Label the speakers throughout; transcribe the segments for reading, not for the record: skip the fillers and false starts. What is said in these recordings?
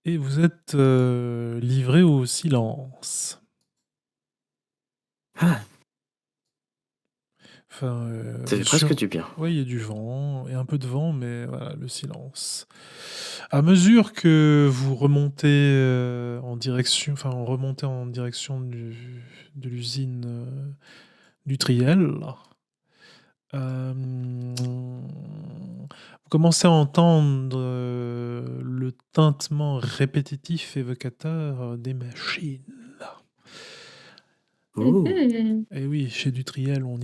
Speaker 1: et vous êtes livré au silence.
Speaker 2: Ah,
Speaker 1: Enfin,
Speaker 2: ça fait presque du bien.
Speaker 1: ouais, il y a du vent et un peu de vent, mais voilà, le silence. À mesure que vous remontez en direction de l'usine du Triel, vous commencez à entendre le tintement répétitif évocateur des machines.
Speaker 2: Ouh,
Speaker 1: Et oui, chez Dutriel, on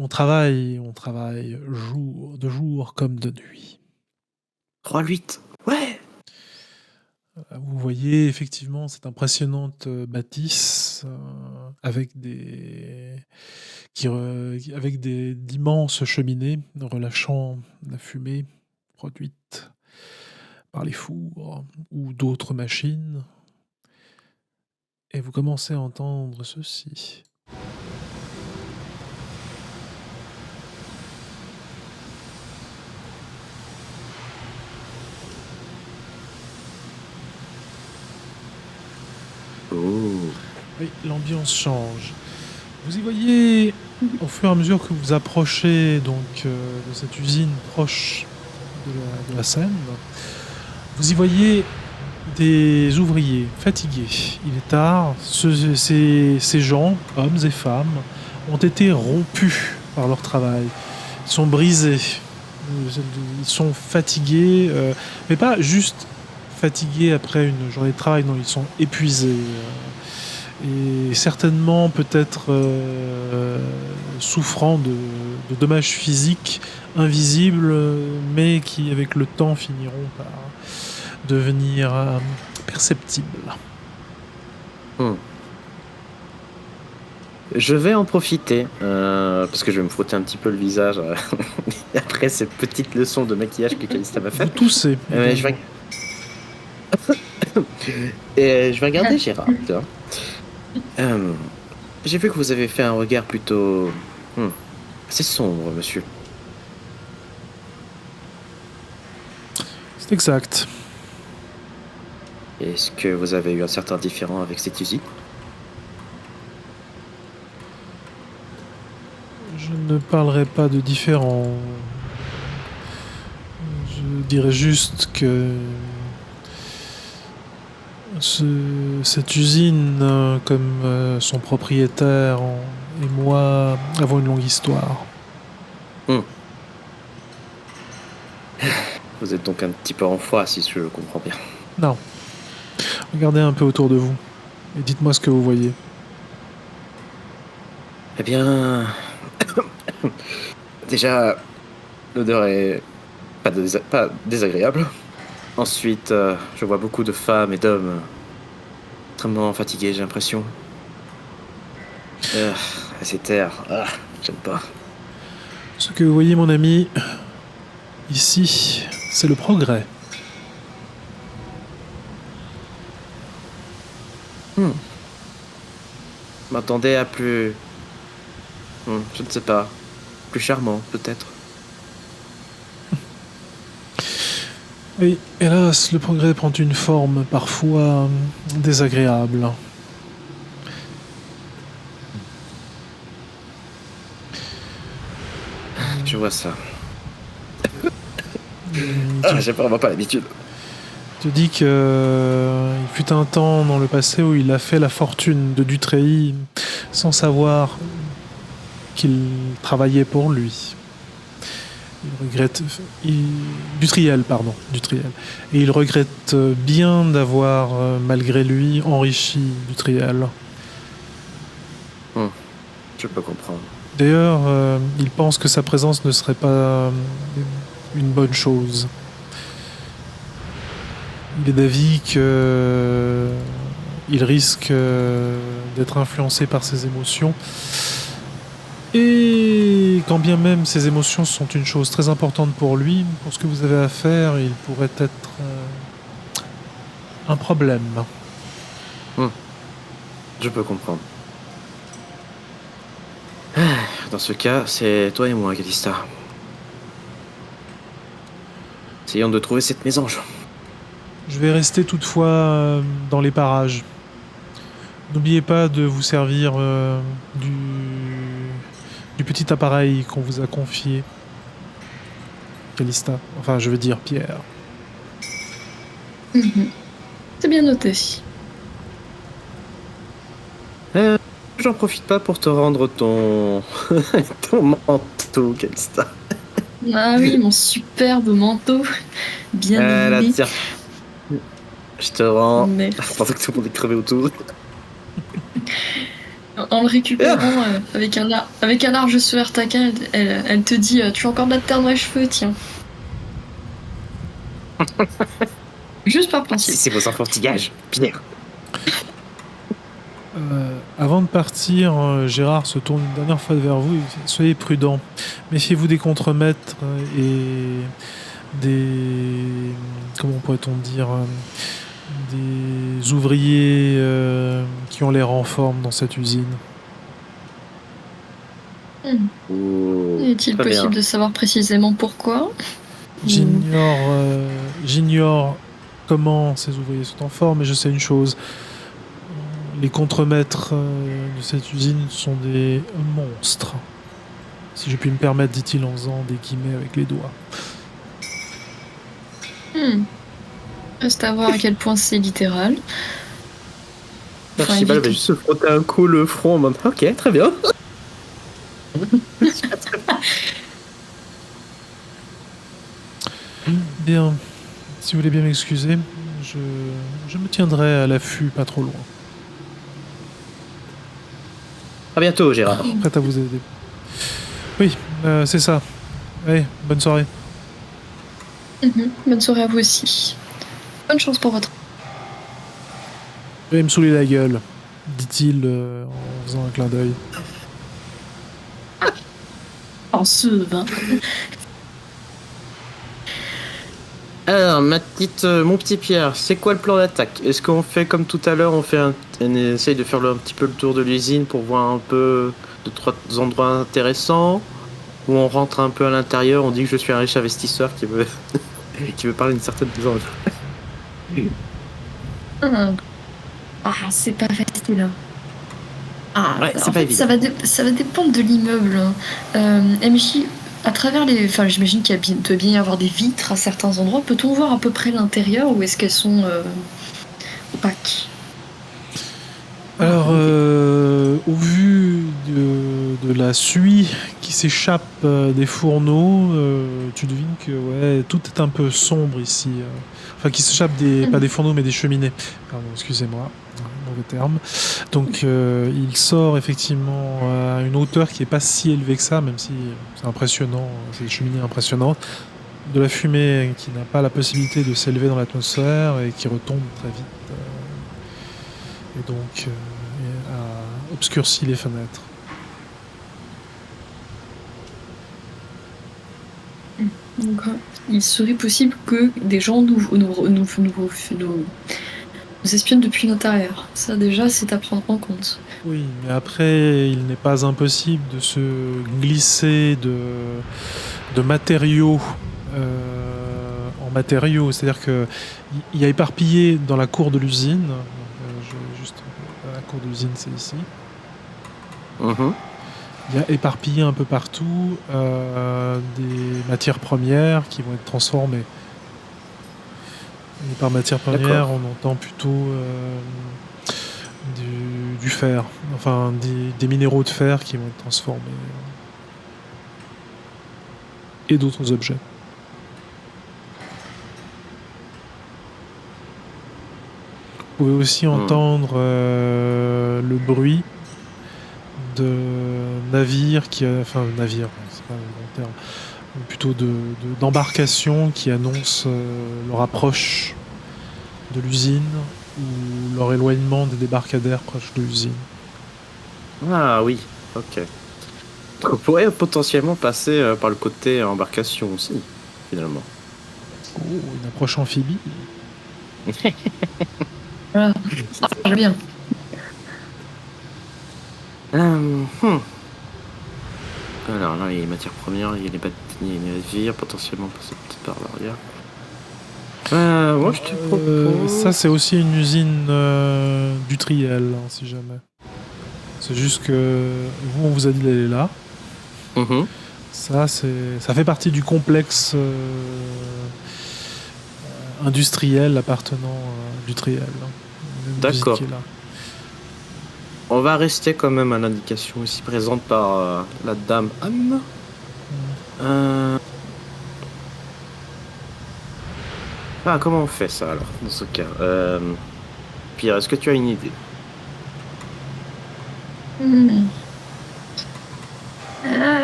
Speaker 1: travaille de jour comme de nuit.
Speaker 2: 3-8. Ouais.
Speaker 1: Vous voyez effectivement cette impressionnante bâtisse avec d'immenses cheminées relâchant la fumée produite par les fours ou d'autres machines. Et vous commencez à entendre ceci.
Speaker 2: Ouh.
Speaker 1: Oui, l'ambiance change. Vous y voyez, au fur et à mesure que vous approchez donc de cette usine proche de la Seine, vous y voyez des ouvriers fatigués. Il est tard. Ces gens, hommes et femmes, ont été rompus par leur travail. Ils sont brisés. Ils sont fatigués, mais pas juste fatigués après une journée de travail, non, ils sont épuisés. Et certainement peut-être souffrant de dommages physiques invisibles, mais qui avec le temps finiront par devenir perceptibles.
Speaker 2: Hmm. Je vais en profiter, parce que je vais me frotter un petit peu le visage après cette petite leçon de maquillage que Calista m'a
Speaker 1: Vous
Speaker 2: faite.
Speaker 1: toussez.
Speaker 2: Je vais... Et je vais regarder Gérard. Tu vois. J'ai vu que vous avez fait un regard plutôt assez sombre, monsieur.
Speaker 1: C'est exact.
Speaker 2: Est-ce que vous avez eu un certain différend avec cette usine?
Speaker 1: Je ne parlerai pas de différent. Je dirais juste que cette usine, comme son propriétaire et moi, avons une longue histoire.
Speaker 2: Vous êtes donc un petit peu en foi, si je le comprends bien.
Speaker 1: Non. Regardez un peu autour de vous et dites-moi ce que vous voyez.
Speaker 2: Eh bien... Déjà, l'odeur est pas désagréable. Ensuite, je vois beaucoup de femmes et d'hommes extrêmement fatigués, j'ai l'impression. Ces terres, j'aime pas.
Speaker 1: Ce que vous voyez, mon ami, ici, c'est le progrès.
Speaker 2: M'attendais à plus... je ne sais pas. Plus charmant, peut-être.
Speaker 1: Oui, hélas, le progrès prend une forme parfois désagréable.
Speaker 2: Je vois ça.
Speaker 1: Il
Speaker 2: J'ai vraiment pas l'habitude.
Speaker 1: te dit qu'il fut un temps dans le passé où il a fait la fortune de Dutreil sans savoir qu'il travaillait pour lui. Il regrette... Dutriel, pardon. Dutriel. Et il regrette bien d'avoir, malgré lui, enrichi Dutriel.
Speaker 2: Je peux comprendre.
Speaker 1: D'ailleurs, il pense que sa présence ne serait pas une bonne chose. Il est d'avis qu'il risque d'être influencé par ses émotions. Et quand bien même ces émotions sont une chose très importante pour lui, pour ce que vous avez à faire, il pourrait être un problème.
Speaker 2: Je peux comprendre. Dans ce cas, c'est toi et moi, Calista. Essayons de trouver cette mésange.
Speaker 1: Je vais rester toutefois dans les parages. N'oubliez pas de vous servir du petit appareil qu'on vous a confié, Calista. Enfin, je veux dire Pierre.
Speaker 3: Mhm. C'est bien noté.
Speaker 2: J'en profite pas pour te rendre ton ton manteau, Calista.
Speaker 3: Ah oui, mon superbe manteau. Bien
Speaker 2: Là,
Speaker 3: aimé.
Speaker 2: tiens. Je te rends.
Speaker 3: Merci.
Speaker 2: Pendant que tout le monde est crevé autour.
Speaker 3: En le récupérant avec un large sourire taquin, elle te dit tu as encore de la terre dans les cheveux, tiens. Juste par
Speaker 2: Si
Speaker 3: principe.
Speaker 2: c'est vos enfantillages, Pierre.
Speaker 1: Avant de partir, Gérard se tourne une dernière fois vers vous et dit, soyez prudent. Méfiez-vous des contremaîtres et des... Comment pourrait-on dire des ouvriers qui ont l'air en forme dans cette usine.
Speaker 2: Oh,
Speaker 3: Est-il
Speaker 2: très
Speaker 3: possible
Speaker 2: bien.
Speaker 3: de savoir précisément pourquoi?
Speaker 1: J'ignore comment ces ouvriers sont en forme, mais je sais une chose. Les contremaîtres de cette usine sont des monstres. Si je puis me permettre, dit-il en faisant des guillemets avec les doigts.
Speaker 3: Reste à voir à quel point c'est littéral. Enfin,
Speaker 2: Archibald va
Speaker 3: évitons.
Speaker 2: juste se frotter un coup le front en mode ok, très bien.
Speaker 1: Bien, si vous voulez bien m'excuser, je me tiendrai à l'affût pas trop loin.
Speaker 2: À bientôt, Gérard.
Speaker 1: Prête à vous aider. Oui, c'est ça. Allez, bonne soirée.
Speaker 3: Bonne soirée à vous aussi. Bonne chance pour votre...
Speaker 1: Je vais me saouler la gueule, dit-il en faisant un clin d'œil.
Speaker 3: En ce vin.
Speaker 2: Alors, mon petit Pierre, c'est quoi le plan d'attaque? Est-ce qu'on fait comme tout à l'heure, on essaye de faire un petit peu le tour de l'usine pour voir un peu deux, trois endroits intéressants? Ou on rentre un peu à l'intérieur, on dit que je suis un riche investisseur qui veut, qui veut parler d'une certaine chose.
Speaker 3: C'est pas facile. Hein.
Speaker 2: Ouais, c'est
Speaker 3: En
Speaker 2: pas
Speaker 3: fait,
Speaker 2: évident.
Speaker 3: ça va dépendre de l'immeuble. MJ, à travers les... Enfin, j'imagine qu'il doit bien y avoir des vitres à certains endroits. Peut-on voir à peu près l'intérieur ou est-ce qu'elles sont opaques?
Speaker 1: Alors, au vu de la suie qui s'échappe des fourneaux, tu devines que ouais, tout est un peu sombre ici. Enfin, qui s'échappe pas des fourneaux, mais des cheminées. Pardon, excusez-moi, mauvais terme. Donc, il sort effectivement à une hauteur qui n'est pas si élevée que ça, même si c'est impressionnant, c'est des cheminées impressionnantes. De la fumée qui n'a pas la possibilité de s'élever dans l'atmosphère et qui retombe très vite. Et donc a obscurci les fenêtres.
Speaker 3: Donc, il serait possible que des gens nous espionnent depuis l'intérieur. Ça, déjà, c'est à prendre en compte.
Speaker 1: Oui, mais après, il n'est pas impossible de se glisser de matériaux en matériaux. C'est-à-dire qu'il y a éparpillé dans la cour de l'usine, la cour de l'usine, c'est ici. Il y a éparpillé un peu partout des matières premières qui vont être transformées. Et par matières premières, on entend plutôt du fer, enfin des minéraux de fer qui vont être transformés. Et d'autres objets. Vous pouvez aussi entendre le bruit de navires navires, c'est pas le bon terme, plutôt d'embarcations qui annoncent leur approche de l'usine ou leur éloignement des débarcadères proches de l'usine.
Speaker 2: Ah oui, ok. On pourrait potentiellement passer par le côté embarcation aussi, finalement.
Speaker 1: Oh, une approche amphibie.
Speaker 3: Voilà, ça marche bien.
Speaker 2: Alors là, il y a les matières premières, il y a les navires, potentiellement passer peut-être par l'arrière. Moi, je te propose...
Speaker 1: Ça, c'est aussi une usine du Triel, hein, si jamais. C'est juste que vous, on vous a dit d'aller là.
Speaker 2: Mhm.
Speaker 1: Ça fait partie du complexe industriel appartenant du Triel. Hein. Une
Speaker 2: D'accord.
Speaker 1: usine qui est là.
Speaker 2: On va rester quand même à l'indication ici présente par la dame Anne. Ah, comment on fait ça alors, dans ce cas Pierre, est-ce que tu as une idée?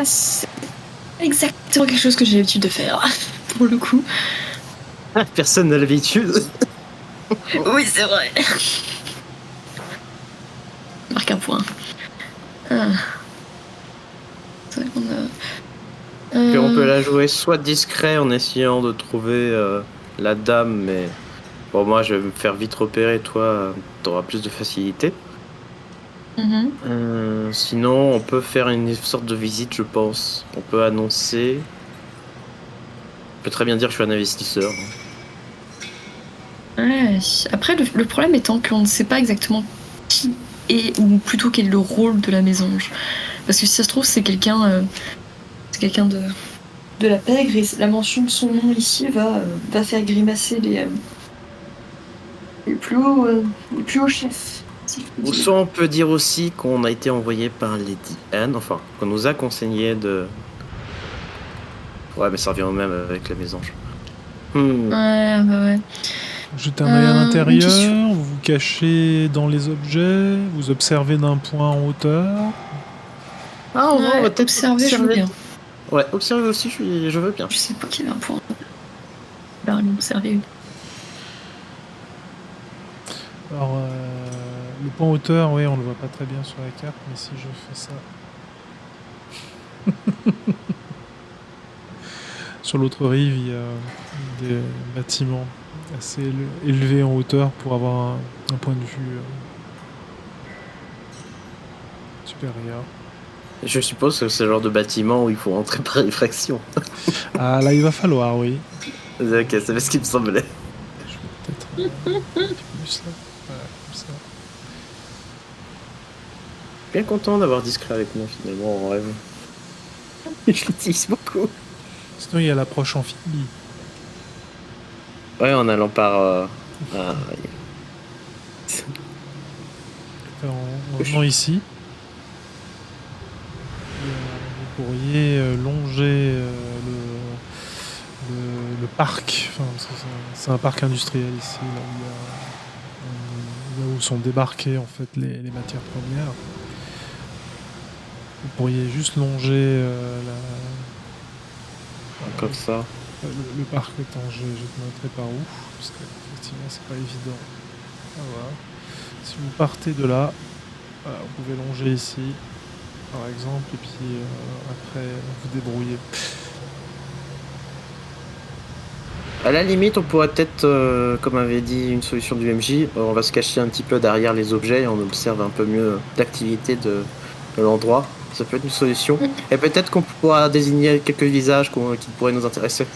Speaker 3: C'est exactement quelque chose que j'ai l'habitude de faire, pour le coup.
Speaker 2: Personne n'a l'habitude.
Speaker 3: Oui, c'est vrai. Marque un point. Ah. C'est vrai qu'on a...
Speaker 2: Puis on peut la jouer soit discret en essayant de trouver la dame, mais bon, moi je vais me faire vite repérer, toi t'auras plus de facilité. Sinon, on peut faire une sorte de visite, je pense. On peut annoncer. On peut très bien dire que je suis un investisseur.
Speaker 3: Ouais. Après, le problème étant qu'on ne sait pas exactement qui est, ou plutôt quel est le rôle de la mésange. Parce que si ça se trouve, c'est quelqu'un de la pègre, et la mention de son nom ici va faire grimacer les plus hauts chefs. Si je peux
Speaker 2: Ou
Speaker 3: dire.
Speaker 2: soit on peut dire aussi qu'on a été envoyé par Lady Anne, enfin, qu'on nous a conseillé de... Ouais, mais ça revient au même avec la mésange.
Speaker 3: Ouais, bah ouais.
Speaker 1: Jetez un œil à
Speaker 3: Une
Speaker 1: l'intérieur,
Speaker 3: question.
Speaker 1: vous vous cachez dans les objets, vous observez d'un point en hauteur.
Speaker 2: Ah, on va
Speaker 3: Ouais,
Speaker 2: peut-être
Speaker 3: observer, je veux bien.
Speaker 2: Ouais, observer aussi, je veux bien.
Speaker 3: Je sais pas qu'il y avait un point. Là, observer.
Speaker 1: Alors, le point hauteur, oui, on le voit pas très bien sur la carte, mais si je fais ça... Sur l'autre rive, il y a des bâtiments assez élevés en hauteur pour avoir un point de vue supérieur.
Speaker 2: Je suppose que c'est le genre de bâtiment où il faut entrer par effraction.
Speaker 1: Ah, là, il va falloir, oui.
Speaker 2: Ok, c'est ce qui me semblait.
Speaker 1: Je vais peut-être un petit peu plus là. Voilà, comme ça.
Speaker 2: Bien content d'avoir discret avec moi finalement en rêve. Je l'utilise beaucoup.
Speaker 1: Sinon, il y a l'approche amphibie.
Speaker 2: Ouais, en allant par...
Speaker 1: En venant ici, vous pourriez longer le parc. Enfin, c'est un parc industriel ici, là où sont débarquées en fait les matières premières. Vous pourriez juste longer
Speaker 2: Comme ça.
Speaker 1: le parc étant, je te montrerai par où, parce que effectivement c'est pas évident. Ah, voilà. Si vous partez de là, voilà, vous pouvez longer ici, par exemple, et puis après vous débrouillez.
Speaker 2: À la limite, on pourrait peut-être, comme avait dit une solution du MJ, on va se cacher un petit peu derrière les objets et on observe un peu mieux l'activité de l'endroit. Ça peut être une solution. Et peut-être qu'on pourra désigner quelques visages qui pourraient nous intéresser.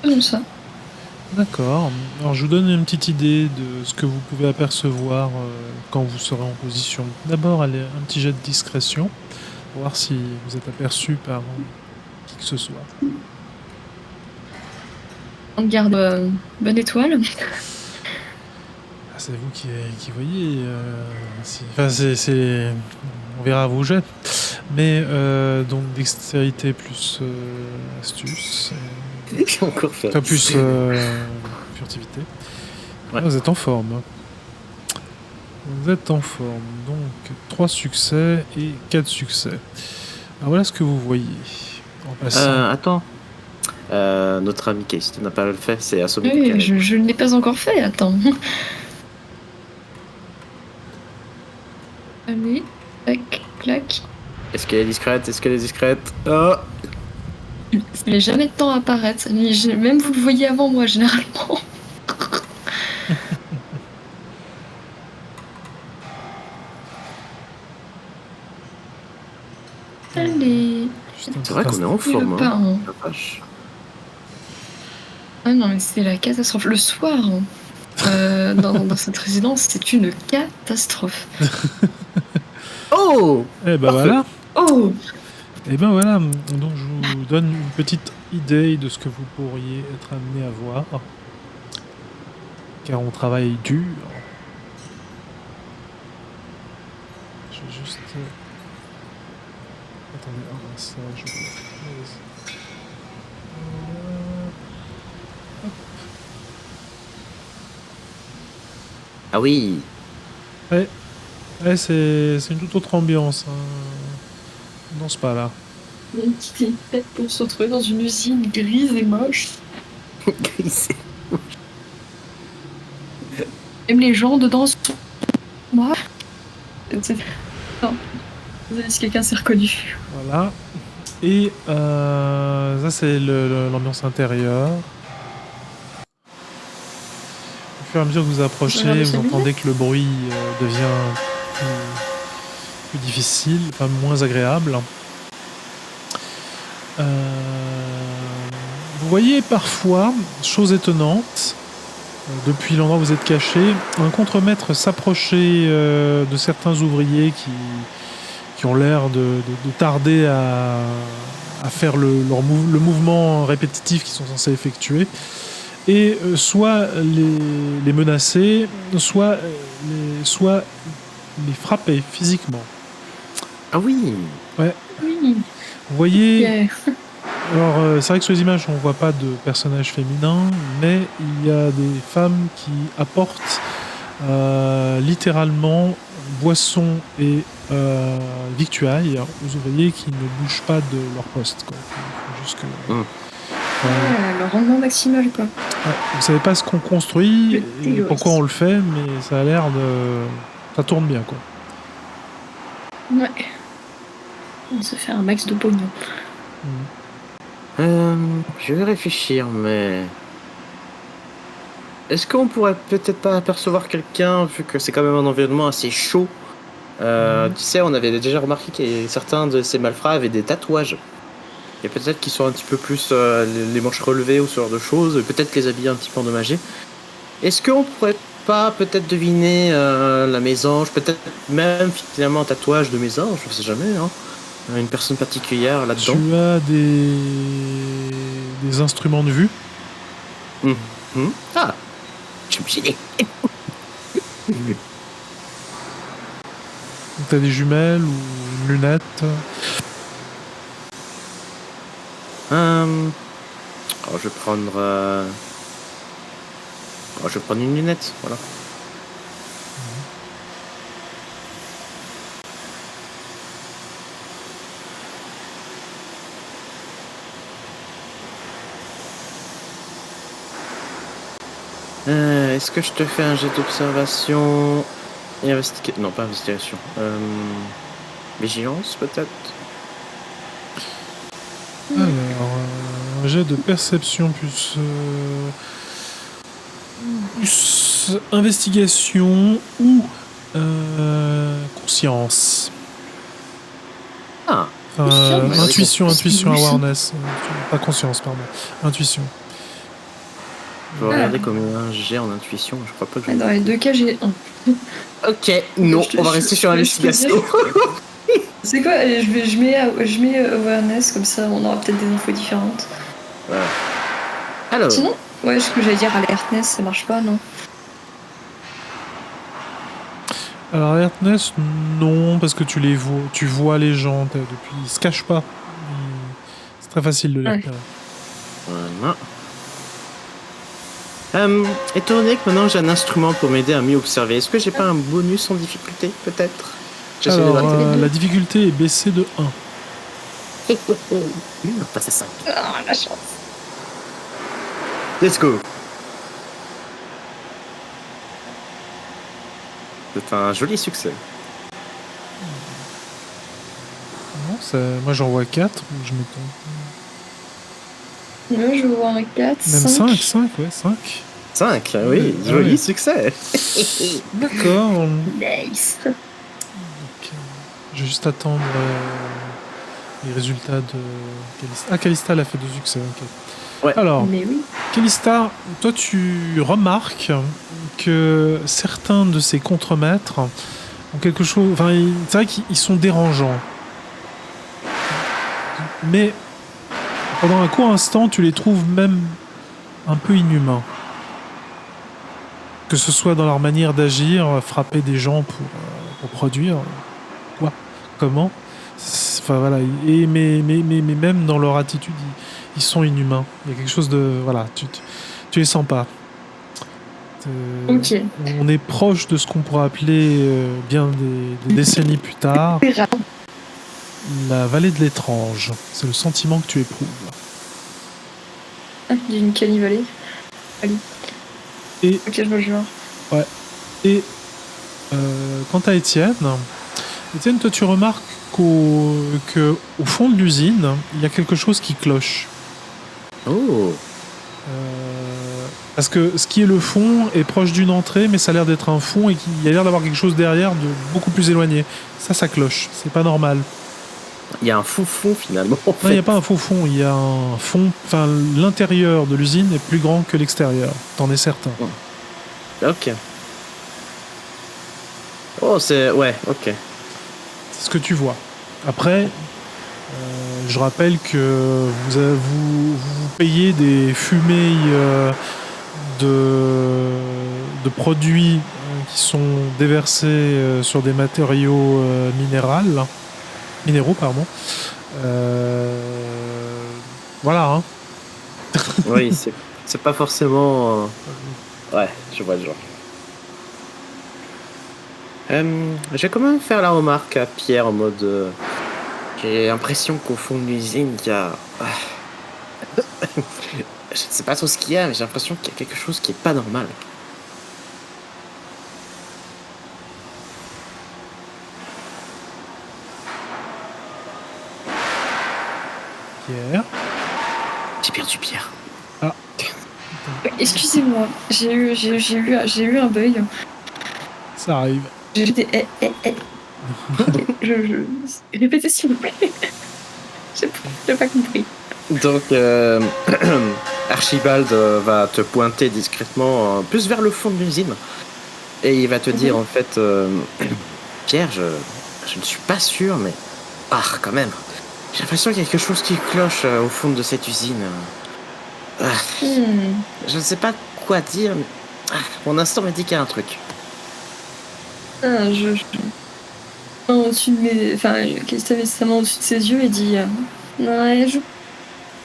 Speaker 3: Comme ça.
Speaker 1: D'accord. Alors je vous donne une petite idée de ce que vous pouvez apercevoir quand vous serez en position. D'abord, allez un petit jet de discrétion pour voir si vous êtes aperçu par qui que ce soit.
Speaker 3: On garde bonne étoile.
Speaker 1: Ah, c'est vous qui voyez. Enfin, on verra vos jets. Mais donc dextérité plus astuce.
Speaker 2: J'ai encore fait.
Speaker 1: Enfin, plus furtivité.
Speaker 2: Ouais.
Speaker 1: Ah, vous êtes en forme. Vous êtes en forme. Donc 3 succès et 4 succès. Alors voilà ce que vous voyez. En passant.
Speaker 2: Attends. Notre ami Case n'a pas le fait, c'est assommé.
Speaker 3: Oui, je ne l'ai pas encore fait, attends. Allez, tac, clac.
Speaker 2: Est-ce qu'elle est discrète? Est-ce qu'elle est discrète? Oh.
Speaker 3: Il met jamais de temps à apparaître. Même vous le voyez avant moi, généralement. Allez.
Speaker 1: Juste un
Speaker 2: C'est vrai
Speaker 1: petit
Speaker 2: qu'on est en
Speaker 3: Il
Speaker 2: forme.
Speaker 3: veut pas, hein.
Speaker 2: La vache.
Speaker 3: Ah non, mais c'est la catastrophe. Le soir, hein, dans cette résidence, c'est une catastrophe.
Speaker 2: Oh!
Speaker 1: Eh ben
Speaker 2: Parfait.
Speaker 1: voilà.
Speaker 3: Oh!
Speaker 1: Et ben voilà. Donc je vous donne une petite idée de ce que vous pourriez être amené à voir. Car on travaille dur. Je vais juste. Attendez, ça, je
Speaker 2: Ah oui.
Speaker 1: Ouais, c'est une toute autre ambiance dans ce pas-là.
Speaker 3: Il y a une petite ligne faite pour se retrouver dans une usine grise et moche. Même les gens dedans sont... Moi Non. Désolé si quelqu'un s'est reconnu.
Speaker 1: Voilà. Et ça, c'est l'ambiance intérieure. Au fur et à mesure que vous approchez, vous entendez que le bruit devient plus difficile, enfin moins agréable. Vous voyez parfois, chose étonnante, depuis l'endroit où vous êtes caché, un contremaître s'approcher de certains ouvriers qui ont l'air de tarder à faire le mouvement répétitif qu'ils sont censés effectuer, et soit les menacer, soit les frapper physiquement.
Speaker 2: Ah oui.
Speaker 1: Ouais.
Speaker 3: Oui.
Speaker 1: Vous voyez,
Speaker 3: Yeah.
Speaker 1: alors c'est vrai que sur les images on voit pas de personnages féminins, mais il y a des femmes qui apportent littéralement boissons et victuailles aux ouvriers qui ne bougent pas de leur poste, quoi. Il faut juste que...
Speaker 3: Le rendement maximal, quoi.
Speaker 1: Ouais, vous savez pas ce qu'on construit et pourquoi on le fait, mais ça a l'air de... ça tourne bien, quoi.
Speaker 3: Ouais. On se fait un max de pognon.
Speaker 2: Je vais réfléchir, mais... Est-ce qu'on pourrait peut-être pas apercevoir quelqu'un, vu que c'est quand même un environnement assez chaud? Tu sais, on avait déjà remarqué que certains de ces malfrats avaient des tatouages. Et peut-être qu'ils sont un petit peu plus les manches relevées ou ce genre de choses, peut-être les habits un petit peu endommagés. Est-ce qu'on pourrait pas peut-être deviner la mésange, peut-être même finalement un tatouage de mésange, je sais jamais, hein. Une personne particulière là-dedans.
Speaker 1: Tu as des instruments de vue.
Speaker 2: Ah, je me suis dit.
Speaker 1: Tu as des jumelles ou une lunette.
Speaker 2: Je vais prendre. Je vais prendre une lunette, voilà. Est-ce que je te fais un jet d'observation et investigation? Non, pas investigation. Vigilance, peut-être.
Speaker 1: Alors, un jet de perception plus investigation ou conscience.
Speaker 2: Ah.
Speaker 1: Intuition, awareness. Pas conscience, pardon. Intuition.
Speaker 2: Je vais regarder combien j'ai en intuition. Je crois pas que je...
Speaker 3: Dans les deux cas, j'ai 1.
Speaker 2: Ok, non, on va rester sur l'investigation.
Speaker 3: C'est quoi? Je mets awareness, comme ça on aura peut-être des infos différentes.
Speaker 2: Voilà. Alors.
Speaker 3: Sinon, ouais, ce que j'allais dire, alertness, ça marche pas, non?
Speaker 1: Alors alertness, non, parce que tu vois les gens, depuis ils se cachent pas. C'est très facile de les repérer.
Speaker 2: Voilà. Étant donné que maintenant j'ai un instrument pour m'aider à mieux observer, est-ce que j'ai pas un bonus en difficulté, peut-être?
Speaker 1: Alors, la difficulté est baissée de 1.
Speaker 2: Passer 5.
Speaker 3: Ah, la chance.
Speaker 2: Let's go. C'est un joli succès.
Speaker 1: Non, moi j'en vois 4, je me trompe.
Speaker 3: Moi, je vois un 4,
Speaker 1: Même 5, ouais, 5.
Speaker 2: 5, oui, joli succès.
Speaker 1: D'accord.
Speaker 3: Nice.
Speaker 1: Donc, je vais juste attendre les résultats de Calista. Ah, Calista, elle a fait 2 succès, ok. Alors,
Speaker 3: Mais oui.
Speaker 1: Kélista, toi tu remarques que certains de ces contremaîtres ont quelque chose... Enfin, c'est vrai qu'ils sont dérangeants. Mais pendant un court instant, tu les trouves même un peu inhumains. Que ce soit dans leur manière d'agir, frapper des gens pour produire. Quoi? Comment? Enfin voilà. Mais même dans leur attitude, ils sont inhumains. Il y a quelque chose de... Voilà, tu les sens pas.
Speaker 3: Ok.
Speaker 1: On est proche de ce qu'on pourrait appeler, bien des décennies plus tard,
Speaker 3: C'est rare.
Speaker 1: la vallée de l'étrange. C'est le sentiment que tu éprouves.
Speaker 3: Ah, d'une cannibale. Allez.
Speaker 1: Et,
Speaker 3: Ok, je vois le genre.
Speaker 1: et quant à Étienne, toi tu remarques que au fond de l'usine, il y a quelque chose qui cloche.
Speaker 2: Oh.
Speaker 1: Parce que ce qui est le fond est proche d'une entrée, mais ça a l'air d'être un fond et qu'il y a l'air d'avoir quelque chose derrière de beaucoup plus éloigné. Ça cloche. C'est pas normal.
Speaker 2: Il y a un faux fond finalement. En
Speaker 1: Non, il
Speaker 2: fait.
Speaker 1: n'y a pas un faux fond. Il y a un fond. Enfin, l'intérieur de l'usine est plus grand que l'extérieur. T'en es certain.
Speaker 2: Ok. Oh, c'est. Ouais, ok.
Speaker 1: C'est ce que tu vois. Après, je rappelle que vous payez des fumées de produits qui sont déversés sur des matériaux minéraux, pardon. Voilà. Hein.
Speaker 2: Oui, c'est pas forcément. Ouais, je vois le genre. Je vais quand même faire la remarque à Pierre en mode. J'ai l'impression qu'au fond de l'usine, il y a. Je ne sais pas trop ce qu'il y a, mais j'ai l'impression qu'il y a quelque chose qui est pas normal.
Speaker 1: Pierre.
Speaker 2: J'ai perdu Pierre.
Speaker 3: Excusez-moi, j'ai eu un bug.
Speaker 1: Ça arrive.
Speaker 3: J'étais. Ok, répétez s'il vous plaît. J'ai pas compris.
Speaker 2: Donc, Archibald va te pointer discrètement plus vers le fond de l'usine. Et il va te dire en fait, Pierre, je ne suis pas sûr, mais. Ah, quand même. J'ai l'impression qu'il y a quelque chose qui cloche au fond de cette usine. Je ne sais pas quoi dire, mais. Mon instinct m'a dit qu'il y a un truc.
Speaker 3: Au-dessus de mes. Enfin, Christophe avait sa main au-dessus de ses yeux et dit ouais, je peux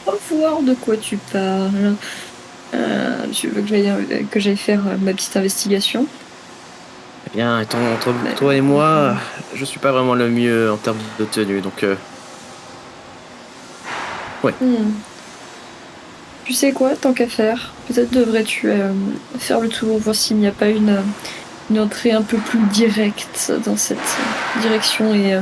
Speaker 3: pas voir de quoi tu parles. Tu veux que j'aille faire ma petite investigation?
Speaker 2: Eh bien, entre toi et moi, je suis pas vraiment le mieux en termes de tenue, donc.
Speaker 3: Tu sais quoi, tant qu'à faire, peut-être devrais-tu faire le tour, voir s'il n'y a pas une entrée un peu plus directe dans cette direction. Et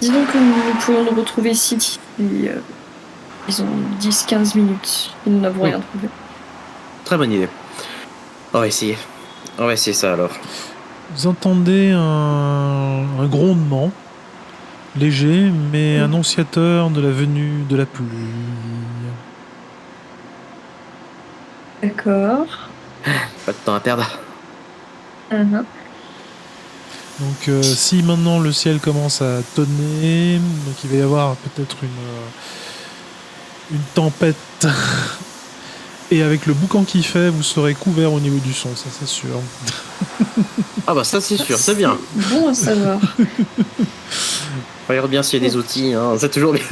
Speaker 3: disons que nous pourrions nous retrouver ici, disons 10-15 minutes, et nous n'avons rien trouvé.
Speaker 2: Très bonne idée. On va essayer. On va essayer ça alors.
Speaker 1: Vous entendez un grondement léger, mais annonciateur de la venue de la pluie.
Speaker 3: D'accord.
Speaker 2: Pas de temps à perdre.
Speaker 3: Uh-huh.
Speaker 1: Donc si maintenant le ciel commence à tonner, donc il va y avoir peut-être une tempête. Et avec le boucan qui fait, vous serez couvert au niveau du son, ça c'est sûr.
Speaker 2: Ah bah ça c'est sûr, c'est bien.
Speaker 3: Bon à savoir.
Speaker 2: Regarde bien s'il y a des outils, hein, c'est toujours bien.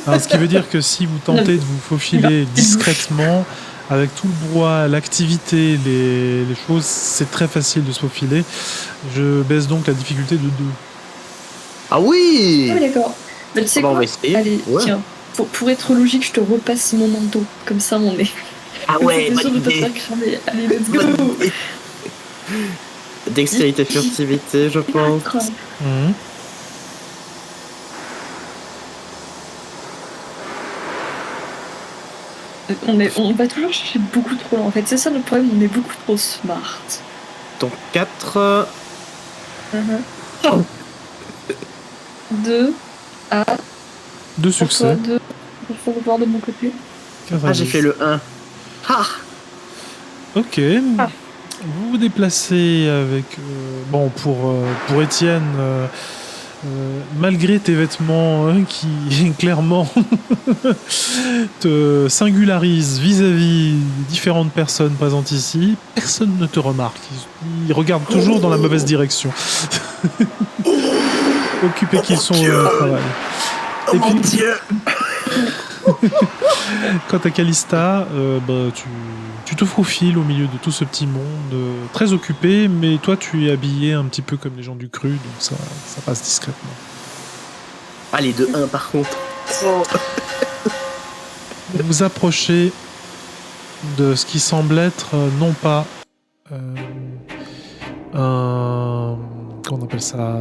Speaker 1: Alors, ce qui veut dire que si vous tentez de vous faufiler discrètement, avec tout le brouhaha, l'activité, les choses, c'est très facile de se faufiler. Je baisse donc la difficulté de 2.
Speaker 2: Ah oui.
Speaker 3: Ah oui, d'accord. Mais tu sais
Speaker 2: bah,
Speaker 3: quoi,
Speaker 2: on va essayer.
Speaker 3: allez,
Speaker 2: Ouais.
Speaker 3: tiens, pour être logique, je te repasse mon manteau. Comme ça, on est.
Speaker 2: Ah ouais,
Speaker 3: T'es sûr
Speaker 2: bonne
Speaker 3: de pas te
Speaker 2: idée.
Speaker 3: faire cramer. Allez, let's go.
Speaker 2: Bonne idée. Dextérité, furtivité, je pense.
Speaker 3: On va toujours chercher beaucoup trop loin. En fait, c'est ça le problème, on est beaucoup trop smart.
Speaker 2: Donc 4.
Speaker 3: 2 à
Speaker 1: 2 succès.
Speaker 3: 2 pour voir de mon côté.
Speaker 2: Ah, j'ai fait le 1. Ah.
Speaker 1: Ok.
Speaker 3: Ah.
Speaker 1: Vous vous déplacez avec... pour Étienne, malgré tes vêtements qui clairement te singularisent vis-à-vis des différentes personnes présentes ici, personne ne te remarque. Ils regardent toujours dans la mauvaise direction. Occupés qu'ils sont au travail.
Speaker 2: Oh mon Dieu.
Speaker 1: Quant à Calista, tu te faufiles au milieu de tout ce petit monde, très occupé, mais toi tu es habillé un petit peu comme les gens du cru, donc ça passe discrètement.
Speaker 2: Allez, de 1 par contre. Oh.
Speaker 1: Vous vous approchez de ce qui semble être non pas un... Comment on appelle ça,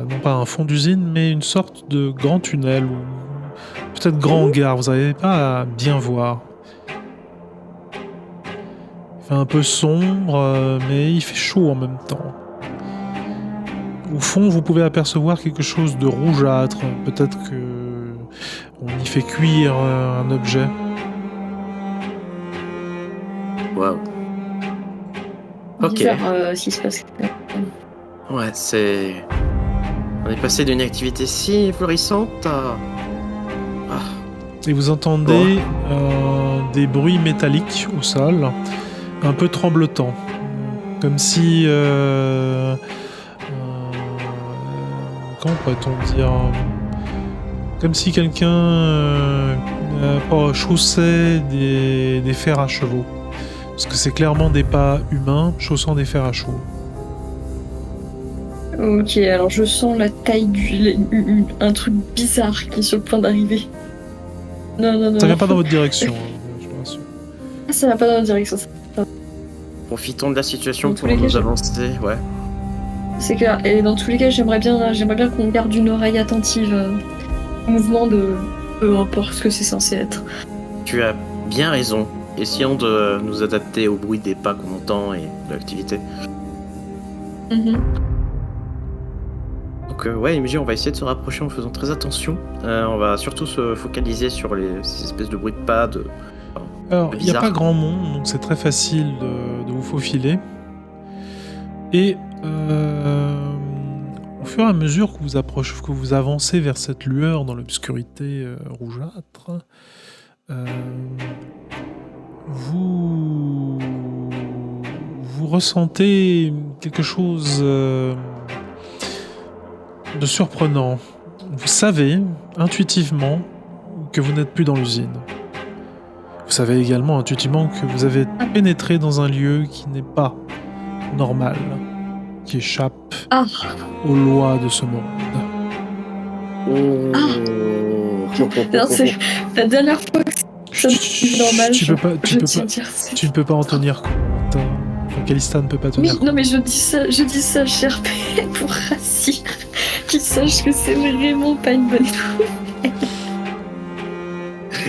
Speaker 1: non pas un fond d'usine, mais une sorte de grand tunnel ou peut-être grand hangar, vous n'avez pas à bien voir. Il fait un peu sombre, mais il fait chaud en même temps. Au fond, vous pouvez apercevoir quelque chose de rougeâtre. Peut-être que on y fait cuire un objet.
Speaker 2: Waouh. Ok.
Speaker 3: Bizarre, s'il se passe.
Speaker 2: Ouais, c'est... On est passé d'une activité si florissante à...
Speaker 1: Et vous entendez des bruits métalliques au sol, un peu tremblotants. Comme si... comment pourrait-on dire, comme si quelqu'un chaussait des fers à chevaux. Parce que c'est clairement des pas humains chaussant des fers à chevaux.
Speaker 3: Ok, alors je sens la taille un truc bizarre qui est sur le point d'arriver. Non.
Speaker 1: Ça vient pas dans votre direction, je te rassure.
Speaker 3: Ah, ça va pas dans notre direction.
Speaker 2: Profitons de la situation
Speaker 3: Dans
Speaker 2: pour
Speaker 3: tous les cas,
Speaker 2: nous avancer, ouais.
Speaker 3: C'est clair. Et dans tous les cas, j'aimerais bien qu'on garde une oreille attentive au mouvement de peu importe ce que c'est censé être.
Speaker 2: Tu as bien raison. Essayons de nous adapter au bruit des pas qu'on entend et de l'activité. Donc ouais, MJ, on va essayer de se rapprocher en faisant très attention. On va surtout se focaliser sur ces espèces de bruits de pas.
Speaker 1: Alors, il n'y a
Speaker 2: bizarre.
Speaker 1: pas grand monde, donc c'est très facile de vous faufiler. Et au fur et à mesure que vous approchez, que vous avancez vers cette lueur dans l'obscurité rougeâtre, vous ressentez quelque chose de surprenant. Vous savez intuitivement que vous n'êtes plus dans l'usine. Vous savez également intuitivement que vous avez pénétré dans un lieu qui n'est pas normal, qui échappe aux lois de ce monde.
Speaker 3: Non, c'est la dernière fois que c'est normal.
Speaker 1: Tu ne peux pas en tenir compte. Calista ne peut pas tenir compte.
Speaker 3: Non, mais je dis ça, cher P, pour Rassir, qu'il sache que c'est vraiment pas une bonne nouvelle.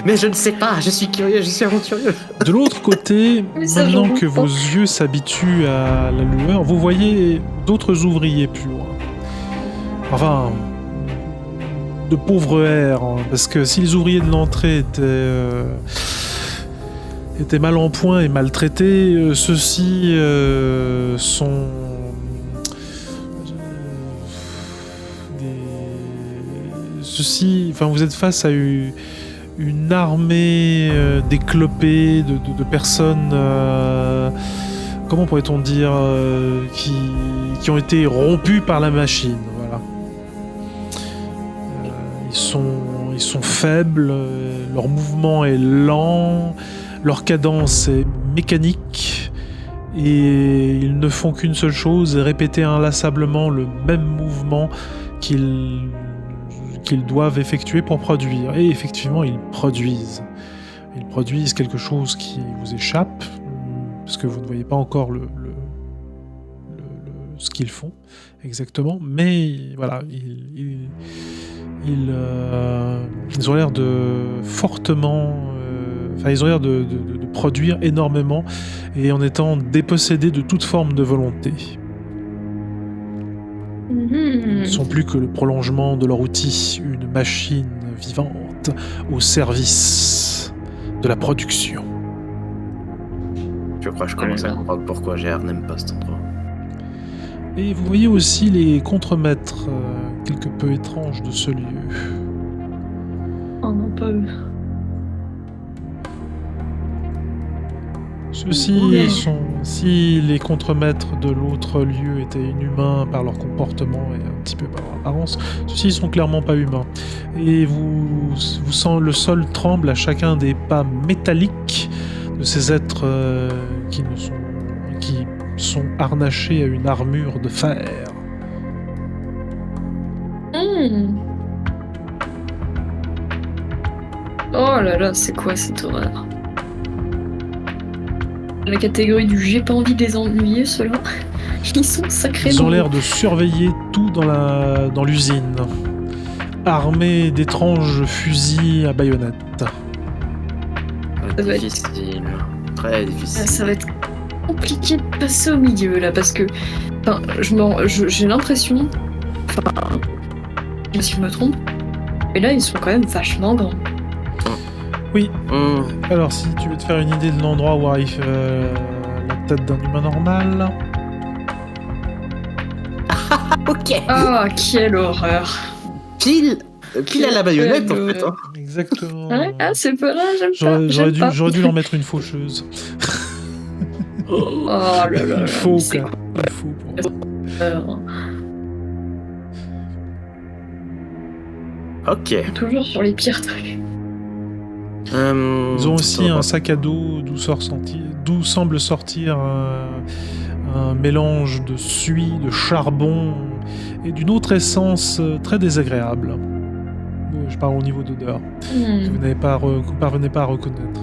Speaker 2: Mais je ne sais pas, je suis curieux, je suis aventurieux.
Speaker 1: De l'autre côté,
Speaker 3: ça,
Speaker 1: maintenant
Speaker 3: j'en
Speaker 1: que
Speaker 3: comprends.
Speaker 1: vos yeux s'habituent à la lueur, vous voyez d'autres ouvriers plus loin. Enfin, de pauvres airs, hein, parce que si les ouvriers de l'entrée étaient mal en point et maltraités, ceux-ci sont enfin, vous êtes face à une armée d'éclopés, de personnes, comment pourrait-on dire, qui ont été rompues par la machine. Voilà. Ils sont faibles, leur mouvement est lent, leur cadence est mécanique, et ils ne font qu'une seule chose, répéter inlassablement le même mouvement qu'ils doivent effectuer pour produire. Et effectivement, ils produisent. Ils produisent quelque chose qui vous échappe, parce que vous ne voyez pas encore ce qu'ils font exactement, mais voilà, ils ont l'air de fortement... ils ont l'air de produire énormément, et en étant dépossédés de toute forme de volonté. Ils ne sont plus que le prolongement de leur outil, une machine vivante au service de la production.
Speaker 2: Je crois que je commence à comprendre pourquoi GR n'aime pas cet endroit.
Speaker 1: Et vous voyez aussi les contremaîtres quelque peu étranges de ce lieu.
Speaker 3: Oh non, pas eux.
Speaker 1: Ceux-ci sont, si les contremaîtres de l'autre lieu étaient inhumains par leur comportement et un petit peu par leur apparence, ceux-ci sont clairement pas humains. Et vous sentez le sol tremble à chacun des pas métalliques de ces êtres qui sont harnachés à une armure de fer.
Speaker 3: Oh là là, c'est quoi cette horreur? La catégorie du j'ai pas envie de les ennuyer, ceux-là. Ils sont sacrément.
Speaker 1: Ils ont l'air de surveiller tout dans l'usine, armés d'étranges fusils à baïonnettes.
Speaker 2: Ça va être difficile. Très difficile.
Speaker 3: Ça va être compliqué de passer au milieu là parce que j'ai l'impression, si je me trompe, mais là ils sont quand même vachement grands.
Speaker 1: Oui. Alors si tu veux te faire une idée de l'endroit où arrive la tête d'un humain normal.
Speaker 2: Ok.
Speaker 3: Ah, quelle horreur.
Speaker 2: Pile à la baïonnette en fait. Hein.
Speaker 1: Exactement.
Speaker 3: Ouais, c'est pas là, j'aime pas.
Speaker 1: J'aurais dû leur mettre une faucheuse.
Speaker 3: Oh là là.
Speaker 1: Il faut quoi. Il faut pour
Speaker 2: Ok.
Speaker 3: Toujours sur les pires trucs.
Speaker 1: Ils ont aussi un sac à dos d'où semble sortir un mélange de suie, de charbon et d'une autre essence très désagréable. Je parle au niveau d'odeur. Que vous parvenez pas à reconnaître.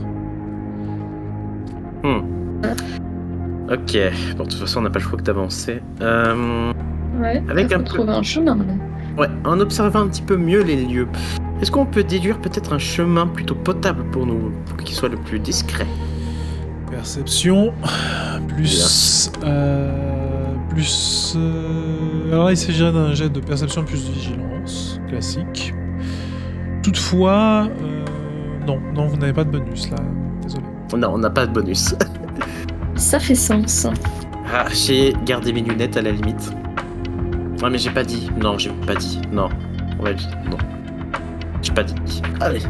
Speaker 2: Ok. Bon, de toute façon, on n'a pas le choix que d'avancer.
Speaker 3: Ouais,
Speaker 2: avec
Speaker 3: faut trouver un chemin. Là.
Speaker 2: Ouais, en observant un petit peu mieux les lieux, est-ce qu'on peut déduire peut-être un chemin plutôt potable pour nous, pour qu'il soit le plus discret?
Speaker 1: Perception, plus... alors là, il s'agirait d'un jet de perception plus de vigilance, classique. Toutefois, non, vous n'avez pas de bonus là, désolé.
Speaker 2: Non, on n'a pas de bonus.
Speaker 3: Ça fait sens.
Speaker 2: Ah, j'ai gardé mes lunettes à la limite. Ouais, mais j'ai pas dit. Non, j'ai pas dit. Non. Ouais, non. J'ai pas dit. Allez.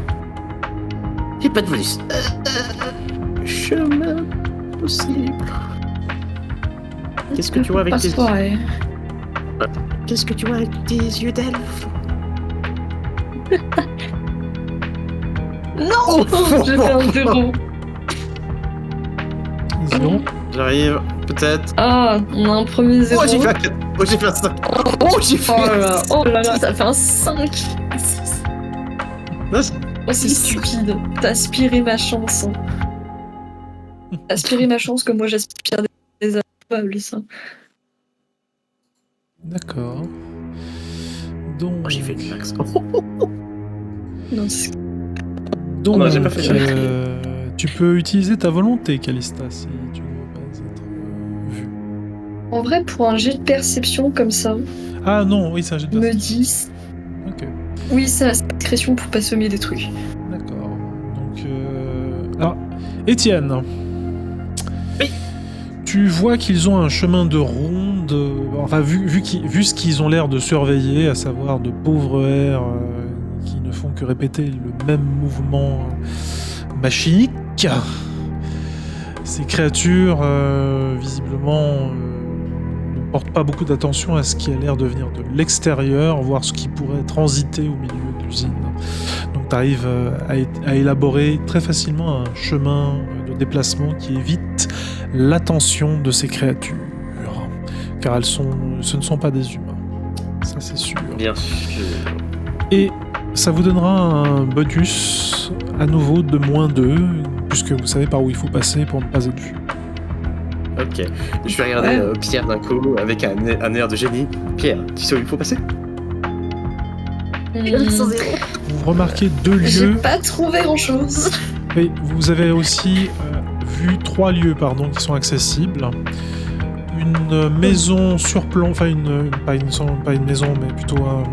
Speaker 2: J'ai pas de bonus. Chemin possible. Qu'est-ce que tu vois avec tes yeux? Qu'est-ce que tu vois avec tes yeux d'elfe?
Speaker 3: Non, j'ai fait un 0.
Speaker 1: 0.
Speaker 2: J'arrive, peut-être.
Speaker 3: Ah, on a un premier 0.
Speaker 2: Oh, j'ai fait un 4. Oh, j'ai fait un 5. Oh, j'ai fait un 6.
Speaker 3: Oh là là, ça fait un 5.
Speaker 2: Oh,
Speaker 3: c'est stupide. T'as aspiré ma chance. Hein. Aspirer ma chance que moi j'aspire des affables, ça.
Speaker 1: D'accord. Donc...
Speaker 2: Oh, j'ai fait une max.
Speaker 3: Non, c'est...
Speaker 1: Donc,
Speaker 2: non, j'ai pas fait
Speaker 1: tu peux utiliser ta volonté, Calista, si tu ne veux pas être vu.
Speaker 3: En vrai, pour un jet de perception comme ça...
Speaker 1: Ah non, oui, c'est un jet de
Speaker 3: me
Speaker 1: perception.
Speaker 3: dis...
Speaker 1: Ok.
Speaker 3: Oui, c'est discrétion pour pas semer des trucs.
Speaker 1: D'accord. Donc, alors, Étienne.
Speaker 2: Oui.
Speaker 1: Tu vois qu'ils ont un chemin de ronde, enfin, vu ce qu'ils ont l'air de surveiller, à savoir de pauvres airs qui ne font que répéter le même mouvement machinique. Ces créatures, visiblement, ne portent pas beaucoup d'attention à ce qui a l'air de venir de l'extérieur, voire ce qui pourrait transiter au milieu de l'usine. Donc tu arrives à élaborer très facilement un chemin de déplacement qui évite l'attention de ces créatures. Car ce ne sont pas des humains. Ça, c'est sûr.
Speaker 2: Bien sûr.
Speaker 1: Et ça vous donnera un bonus à nouveau de -2, puisque vous savez par où il faut passer pour ne pas être vu.
Speaker 2: Ok. Je vais regarder Pierre d'un coup avec un air de génie. Pierre, tu sais où il faut passer?
Speaker 1: Vous remarquez 2 lieux.
Speaker 3: J'ai pas trouvé grand-chose.
Speaker 1: Et vous avez aussi vu 3 lieux qui sont accessibles. Une maison surplombant, enfin pas une maison, mais plutôt un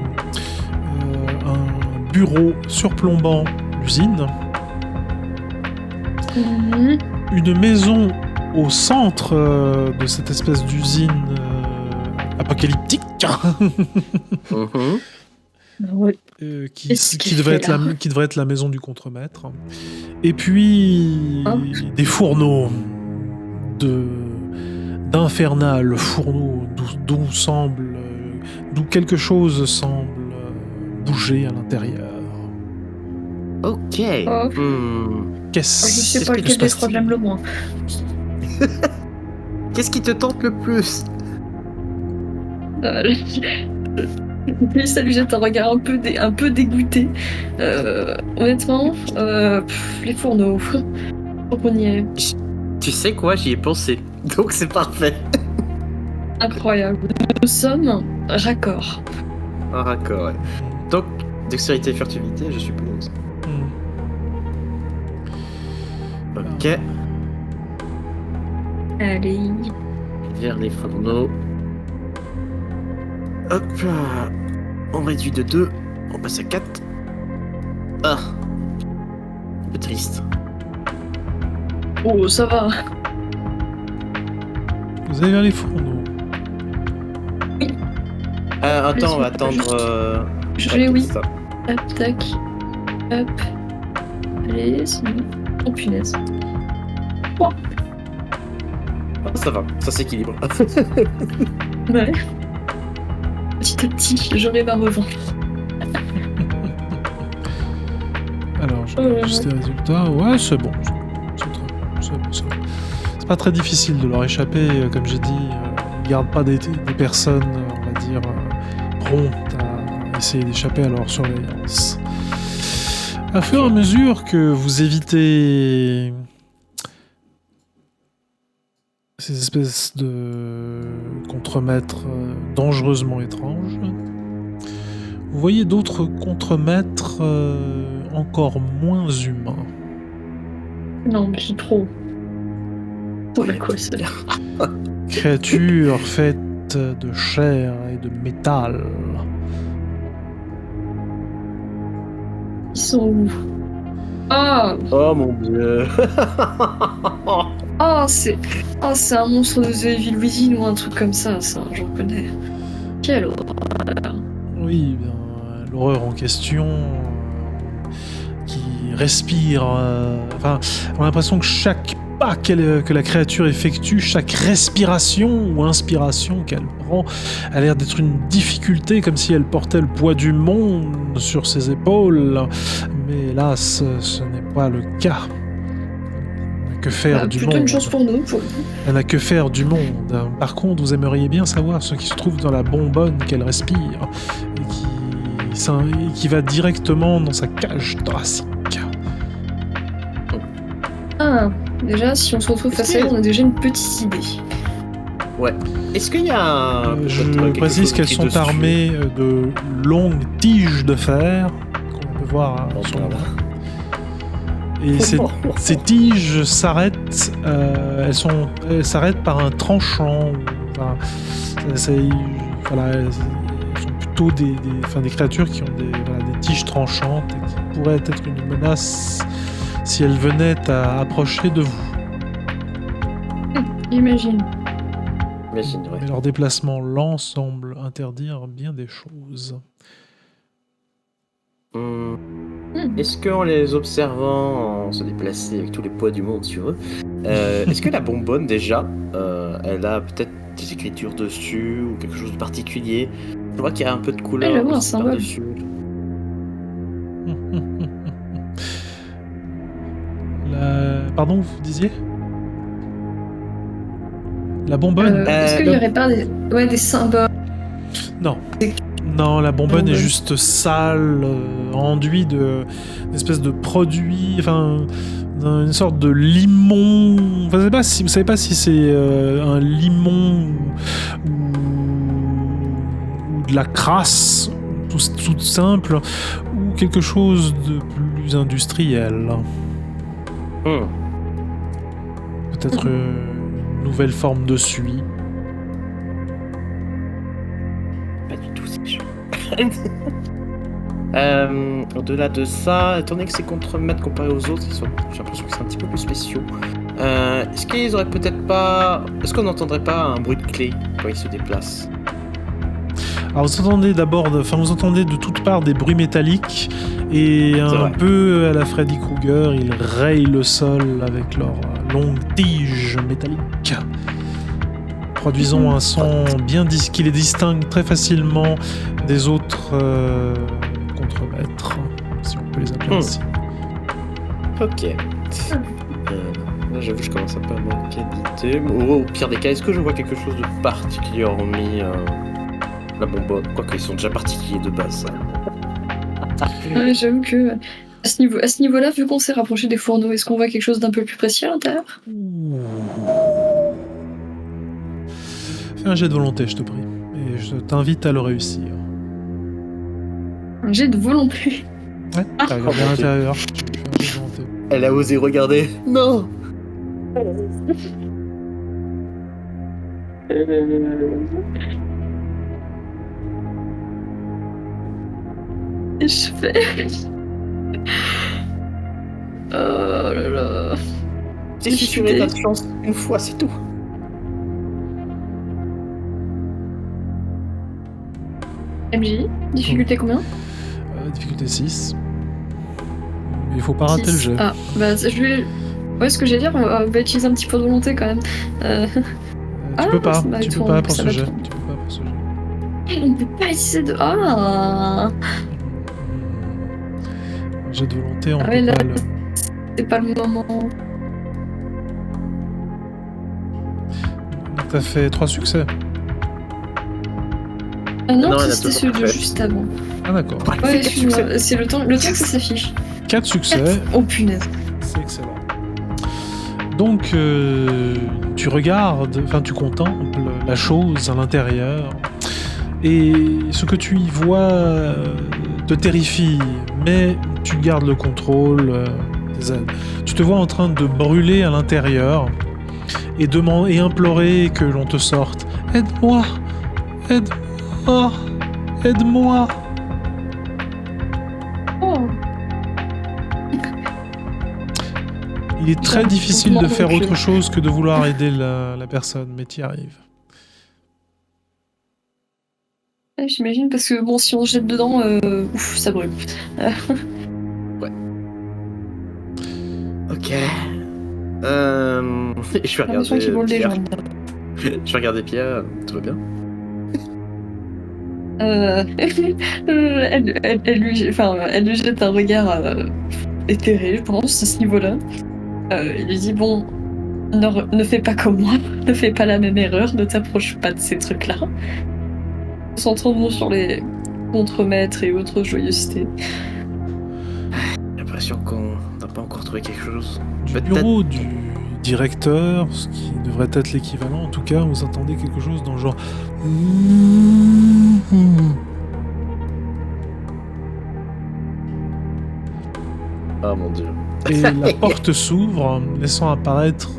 Speaker 1: bureau surplombant l'usine. Une maison au centre de cette espèce d'usine apocalyptique
Speaker 2: Mhm.
Speaker 3: Ouais.
Speaker 1: qui,
Speaker 3: Qu'est-ce
Speaker 1: qui
Speaker 3: qu'il
Speaker 1: devrait
Speaker 3: fait
Speaker 1: être
Speaker 3: là
Speaker 1: qui devrait être la maison du contremaître. Et puis
Speaker 3: Hein
Speaker 1: des fourneaux d'infernal fourneaux d'où quelque chose semble bouger à l'intérieur.
Speaker 2: Ok.
Speaker 3: Oh.
Speaker 2: Hmm.
Speaker 3: Je sais
Speaker 2: Qu'est-ce
Speaker 3: pas
Speaker 2: qui
Speaker 3: lequel
Speaker 2: se
Speaker 3: des
Speaker 2: passe-t-il
Speaker 3: trois j'aime le moins.
Speaker 2: Qu'est-ce qui te tente le plus?
Speaker 3: Ça lui jette un regard un peu dégoûté. Honnêtement, les fourneaux. Donc on y est.
Speaker 2: Tu sais quoi, j'y ai pensé. Donc c'est parfait.
Speaker 3: Incroyable. Nous sommes raccord.
Speaker 2: Un raccord, ouais. Donc, dextérité et furtivité, je suppose. Ok.
Speaker 3: Allez.
Speaker 2: Vers les fourneaux. Hop là. On réduit de 2. On passe à 4. Ah. Un peu triste.
Speaker 3: Oh, ça va.
Speaker 1: Vous allez vers les fourneaux.
Speaker 2: Attends, on va
Speaker 3: Juste-
Speaker 2: attendre.
Speaker 3: Je
Speaker 2: ouais,
Speaker 3: l'ai, oui.
Speaker 2: ça.
Speaker 3: Hop, tac. Hop. Allez, sinon. Oh punaise.
Speaker 2: Ah, ça va, ça s'équilibre.
Speaker 3: Ouais. Petit à petit, j'aurai ma revanche.
Speaker 1: Alors, je regarde juste les résultats. Ouais, c'est bon. C'est pas très difficile de leur échapper. Comme j'ai dit, ils gardent pas des personnes, on va dire, promptes à essayer d'échapper à leur surveillance. À fur et à mesure que vous évitez ces espèces de contremaîtres dangereusement étranges, vous voyez d'autres contremaîtres encore moins humains.
Speaker 3: Non, mais c'est trop. Oh, la quoi, ça
Speaker 1: Créatures faites de chair et de métal.
Speaker 3: Ils sont où? Ah,
Speaker 2: Oh mon dieu.
Speaker 3: c'est un monstre de The Evil Within ou un truc comme ça j'en connais. Quelle horreur.
Speaker 1: Oui, bien, l'horreur en question qui respire. Enfin, on a l'impression que chaque pas que la créature effectue, chaque respiration ou inspiration qu'elle prend, a l'air d'être une difficulté, comme si elle portait le poids du monde sur ses épaules. Mais hélas, ce n'est pas le cas. Elle n'a que faire du
Speaker 3: Plutôt
Speaker 1: monde.
Speaker 3: une chance pour nous.
Speaker 1: Elle n'a que faire du monde. Par contre, vous aimeriez bien savoir ce qui se trouve dans la bonbonne qu'elle respire et qui va directement dans sa cage thoracique.
Speaker 3: Ah, déjà, si on se retrouve face à elle, on a déjà une petite idée.
Speaker 2: Ouais. Est-ce qu'il y a un...
Speaker 1: Je
Speaker 2: peut-être quelque
Speaker 1: précise
Speaker 2: chose
Speaker 1: qu'elles
Speaker 2: écrit
Speaker 1: sont
Speaker 2: dessus
Speaker 1: armées de longues tiges de fer qu'on peut voir
Speaker 2: Oh,
Speaker 1: sur
Speaker 2: voilà.
Speaker 1: Et ces tiges s'arrêtent, elles s'arrêtent par un tranchant. Enfin, elles sont plutôt des créatures qui ont des tiges tranchantes et qui pourraient être une menace si elles venaient à approcher de vous.
Speaker 3: Imagine.
Speaker 2: Imagine, ouais.
Speaker 1: Mais leur déplacement lent semble interdire bien des choses.
Speaker 2: Est-ce qu'en les observant, en se déplacer avec tous les poids du monde sur eux, est-ce que la bonbonne déjà, elle a peut-être des écritures dessus ou quelque chose de particulier? Je vois qu'il y a un peu de couleur
Speaker 3: j'avoue, un
Speaker 2: aussi
Speaker 3: symbole.
Speaker 2: par-dessus.
Speaker 1: Pardon, vous disiez? La bonbonne?
Speaker 3: Est-ce qu'il n'y aurait pas des symboles?
Speaker 1: Non, la bonbonne est
Speaker 3: Ouais.
Speaker 1: juste sale, enduit d'espèces de produits, enfin, une sorte de limon. Enfin, vous savez pas si c'est un limon ou de la crasse, tout simple, ou quelque chose de plus industriel. Peut-être une nouvelle forme de suie.
Speaker 2: Pas du tout, c'est chaud. Au-delà de ça, étant donné que ces contremaîtres comparés aux autres, j'ai l'impression que c'est un petit peu plus spéciaux. Est-ce qu'ils auraient peut-être pas... Est-ce qu'on n'entendrait pas un bruit de clé quand ils se déplacent?
Speaker 1: Alors vous entendez vous entendez de toutes parts des bruits métalliques et un
Speaker 2: vrai.
Speaker 1: peu à la Freddy Krueger, ils rayent le sol avec leurs longues tiges métalliques, produisant un son qui les distingue très facilement des autres contremaîtres, si on peut les appeler ainsi.
Speaker 2: Ok. Là, j'avoue, je commence un peu à manquer d'idées. Au pire des cas, est-ce que je vois quelque chose de particulier hormis la bonbonne? Quoique, ils sont déjà particuliers de base, ça.
Speaker 3: Ouais, j'avoue que à ce niveau-là, vu qu'on s'est rapproché des fourneaux, est-ce qu'on voit quelque chose d'un peu plus précis à l'intérieur?
Speaker 1: Fais un jet de volonté, je te prie. Et je t'invite à le réussir.
Speaker 3: Un jet de volonté.
Speaker 1: Ouais, t'as regardé à l'intérieur. Tu fais un jet de volonté.
Speaker 2: Elle a osé regarder. Non.
Speaker 3: Je fais... Oh là là...
Speaker 2: T'es susurré ta chance une fois, c'est tout.
Speaker 3: MJ, difficulté combien?
Speaker 1: Difficulté 6. Mais il faut pas rater le jet.
Speaker 3: Ah, bah je vais... Ouais, ce que j'allais dire, on va utiliser un petit peu de volonté quand même.
Speaker 1: Tu peux pas,
Speaker 3: bah,
Speaker 1: tu peux
Speaker 3: tourne,
Speaker 1: pas pour
Speaker 3: ça
Speaker 1: ce
Speaker 3: va
Speaker 1: jet.
Speaker 3: tourner.
Speaker 1: Tu peux pas pour ce jet.
Speaker 3: On peut pas essayer de... Ah,
Speaker 1: Un jet de volonté, on
Speaker 3: Ah
Speaker 1: peut
Speaker 3: ouais, là-
Speaker 1: pas le...
Speaker 3: c'est pas le moment.
Speaker 1: Donc t'as fait 3 succès.
Speaker 3: Ah non,
Speaker 2: Non,
Speaker 3: ça,
Speaker 2: elle a
Speaker 3: c'était
Speaker 2: toujours
Speaker 3: celui
Speaker 2: pas
Speaker 3: de
Speaker 2: fait.
Speaker 3: juste avant.
Speaker 1: Ah d'accord.
Speaker 2: Ouais,
Speaker 3: Ouais,
Speaker 2: fais quatre succès.
Speaker 3: excuse-moi, c'est le temps que ça s'affiche.
Speaker 1: 4 succès,
Speaker 3: Oh punaise.
Speaker 1: c'est excellent. Donc tu regardes, enfin tu contemples la chose à l'intérieur et ce que tu y vois te terrifie, mais tu gardes le contrôle des ailes. Tu te vois en train de brûler à l'intérieur et implorer que l'on te sorte. Aide-moi, aide-moi, aide-moi.
Speaker 3: Oh.
Speaker 1: Il est très
Speaker 3: Donc,
Speaker 1: difficile
Speaker 3: moi,
Speaker 1: de faire
Speaker 3: donc,
Speaker 1: autre chose que de vouloir aider la personne, mais tu y arrives.
Speaker 3: Ouais, j'imagine, parce que bon, si on se jette dedans, ouf, ça brûle.
Speaker 2: Ok. Je vais
Speaker 3: L'impression qu'il
Speaker 2: regarder
Speaker 3: brûle des
Speaker 2: Pierre.
Speaker 3: gens.
Speaker 2: Je vais regarder Pierre. Tout va bien?
Speaker 3: Elle lui jette un regard éthéré, je pense, à ce niveau-là. Il lui dit, bon, ne fais pas comme moi, ne fais pas la même erreur, ne t'approche pas de ces trucs-là. Concentrons-nous sur les contremaîtres et autres joyeusetés.
Speaker 2: J'ai l'impression qu'on n'a pas encore trouvé quelque chose.
Speaker 1: Du
Speaker 2: Peut-être-
Speaker 1: bureau du directeur, ce qui devrait être l'équivalent, en tout cas, vous entendez quelque chose dans le genre...
Speaker 2: Ah mon dieu.
Speaker 1: Et la porte s'ouvre, laissant apparaître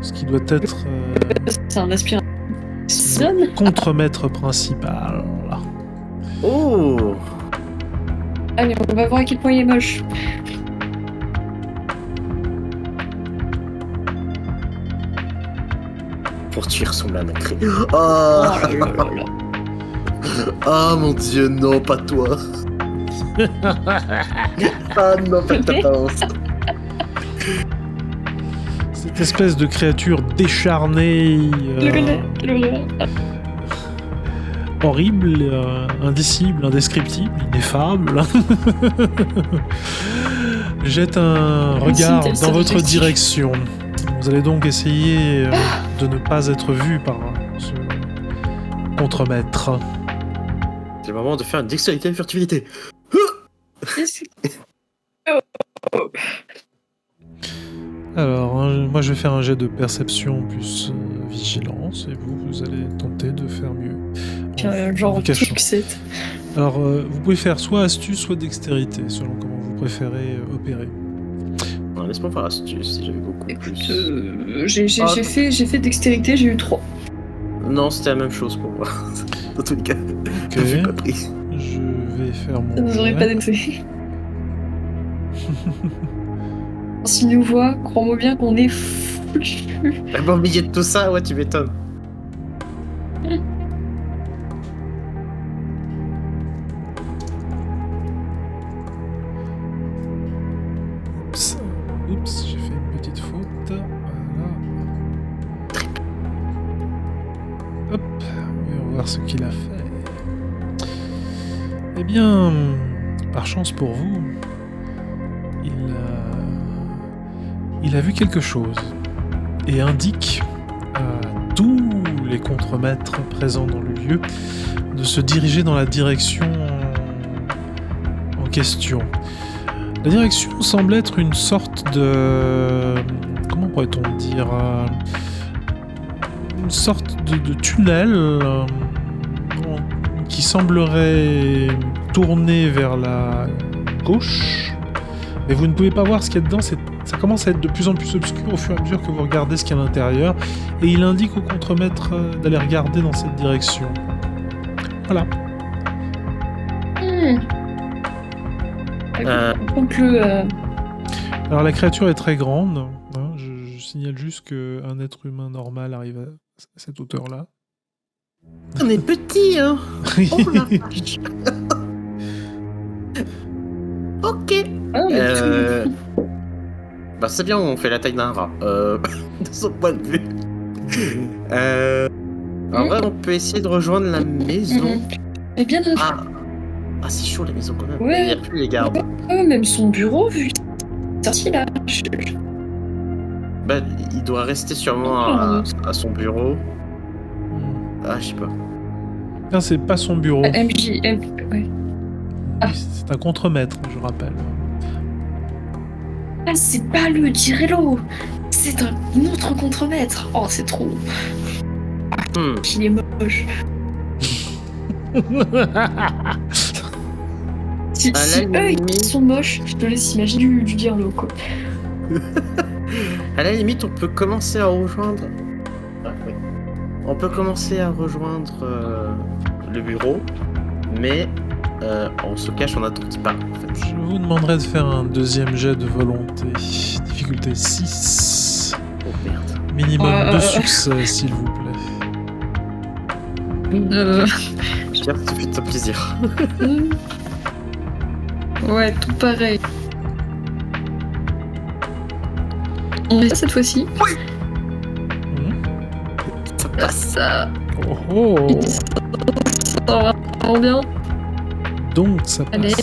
Speaker 1: ce qui doit être
Speaker 3: C'est un aspirateur.
Speaker 1: le contremaître principal.
Speaker 2: Oh.
Speaker 3: Allez, on va voir à quel point il est moche.
Speaker 2: Pour tu y ressembles à un cré.
Speaker 3: Oh
Speaker 2: Oh.
Speaker 3: là là là là.
Speaker 2: Ah mon dieu, non, pas toi. Ah non, pas ta pince.
Speaker 1: Cette espèce de créature décharnée,
Speaker 3: Quelle horreur.
Speaker 1: horrible, indicible, indescriptible, ineffable, jette un regard
Speaker 3: tel
Speaker 1: dans
Speaker 3: seul
Speaker 1: votre
Speaker 3: objectif.
Speaker 1: direction. Vous allez donc essayer de ne pas être vu par ce contremaître.
Speaker 2: C'est le moment de faire une dextérité de furtivité.
Speaker 1: Alors, moi je vais faire un jet de perception plus vigilance, et vous allez tenter de faire mieux. En
Speaker 3: Genre
Speaker 1: vous cachant.
Speaker 3: succès.
Speaker 1: Alors, vous pouvez faire soit astuce, soit dextérité, selon comment vous préférez opérer.
Speaker 2: Non, laisse-moi faire astuce si j'avais beaucoup
Speaker 3: Écoute,
Speaker 2: plus.
Speaker 3: j'ai fait dextérité, j'ai eu 3.
Speaker 2: Non, c'était la même chose pour moi. Dans tous les cas,
Speaker 1: Ok,
Speaker 2: je suis pas pris.
Speaker 1: je vais faire
Speaker 3: Ça
Speaker 1: mon
Speaker 3: nous aurait
Speaker 1: jet.
Speaker 3: pas d'excès. S'il nous voit, crois-moi bien qu'on est foutu.
Speaker 2: Au milieu de tout ça, ouais, tu m'étonnes.
Speaker 1: Oups, j'ai fait une petite faute. Voilà. Hop, on va voir ce qu'il a fait. Eh bien, par chance pour vous, il a vu quelque chose et indique à tous les contremaîtres présents dans le lieu de se diriger dans la direction en question. La direction semble être une sorte de... Comment pourrait-on dire une sorte de tunnel qui semblerait tourner vers la gauche. Mais vous ne pouvez pas voir ce qu'il y a dedans. Ça commence à être de plus en plus obscur au fur et à mesure que vous regardez ce qu'il y a à l'intérieur. Et il indique au contremaître d'aller regarder dans cette direction. Voilà.
Speaker 3: Donc
Speaker 1: Alors la créature est très grande. Hein, je signale juste qu'un être humain normal arrive à cette hauteur-là.
Speaker 2: On est petit, hein. Oh la vache. Ok. Bah c'est bien, on fait la taille d'un rat. De son point de vue. En vrai, on peut essayer de rejoindre la maison.
Speaker 3: Eh bien,
Speaker 2: Ah, c'est chaud la maison quand même.
Speaker 3: Ouais.
Speaker 2: Il n'y a plus les gardes.
Speaker 3: même son bureau, vu que c'est sorti là.
Speaker 2: Bah, il doit rester sûrement à son bureau. Ah, je sais pas.
Speaker 1: Non, c'est pas son bureau.
Speaker 3: MJ, ouais.
Speaker 1: C'est un contremaître, je rappelle.
Speaker 3: Ah, c'est pas le Girello. C'est un autre contremaître. Oh, c'est trop. Il est moche. Si eux ils sont moches, je te laisse imaginer du Girello, quoi.
Speaker 2: À la limite, on peut commencer à rejoindre. On peut commencer à rejoindre le bureau, mais on se cache en attendant qu'il parle. En fait.
Speaker 1: Je vous demanderai de faire un deuxième jet de volonté. Difficulté 6.
Speaker 2: Oh merde.
Speaker 1: Minimum de succès, s'il vous plaît.
Speaker 2: Pierre, ça fait de plaisir.
Speaker 3: Ouais, tout pareil. On est cette fois-ci.
Speaker 2: Ça passe.
Speaker 3: Ça.
Speaker 1: Oh, oh.
Speaker 3: Ça va vraiment bien.
Speaker 1: Donc ça passe.
Speaker 3: Allez.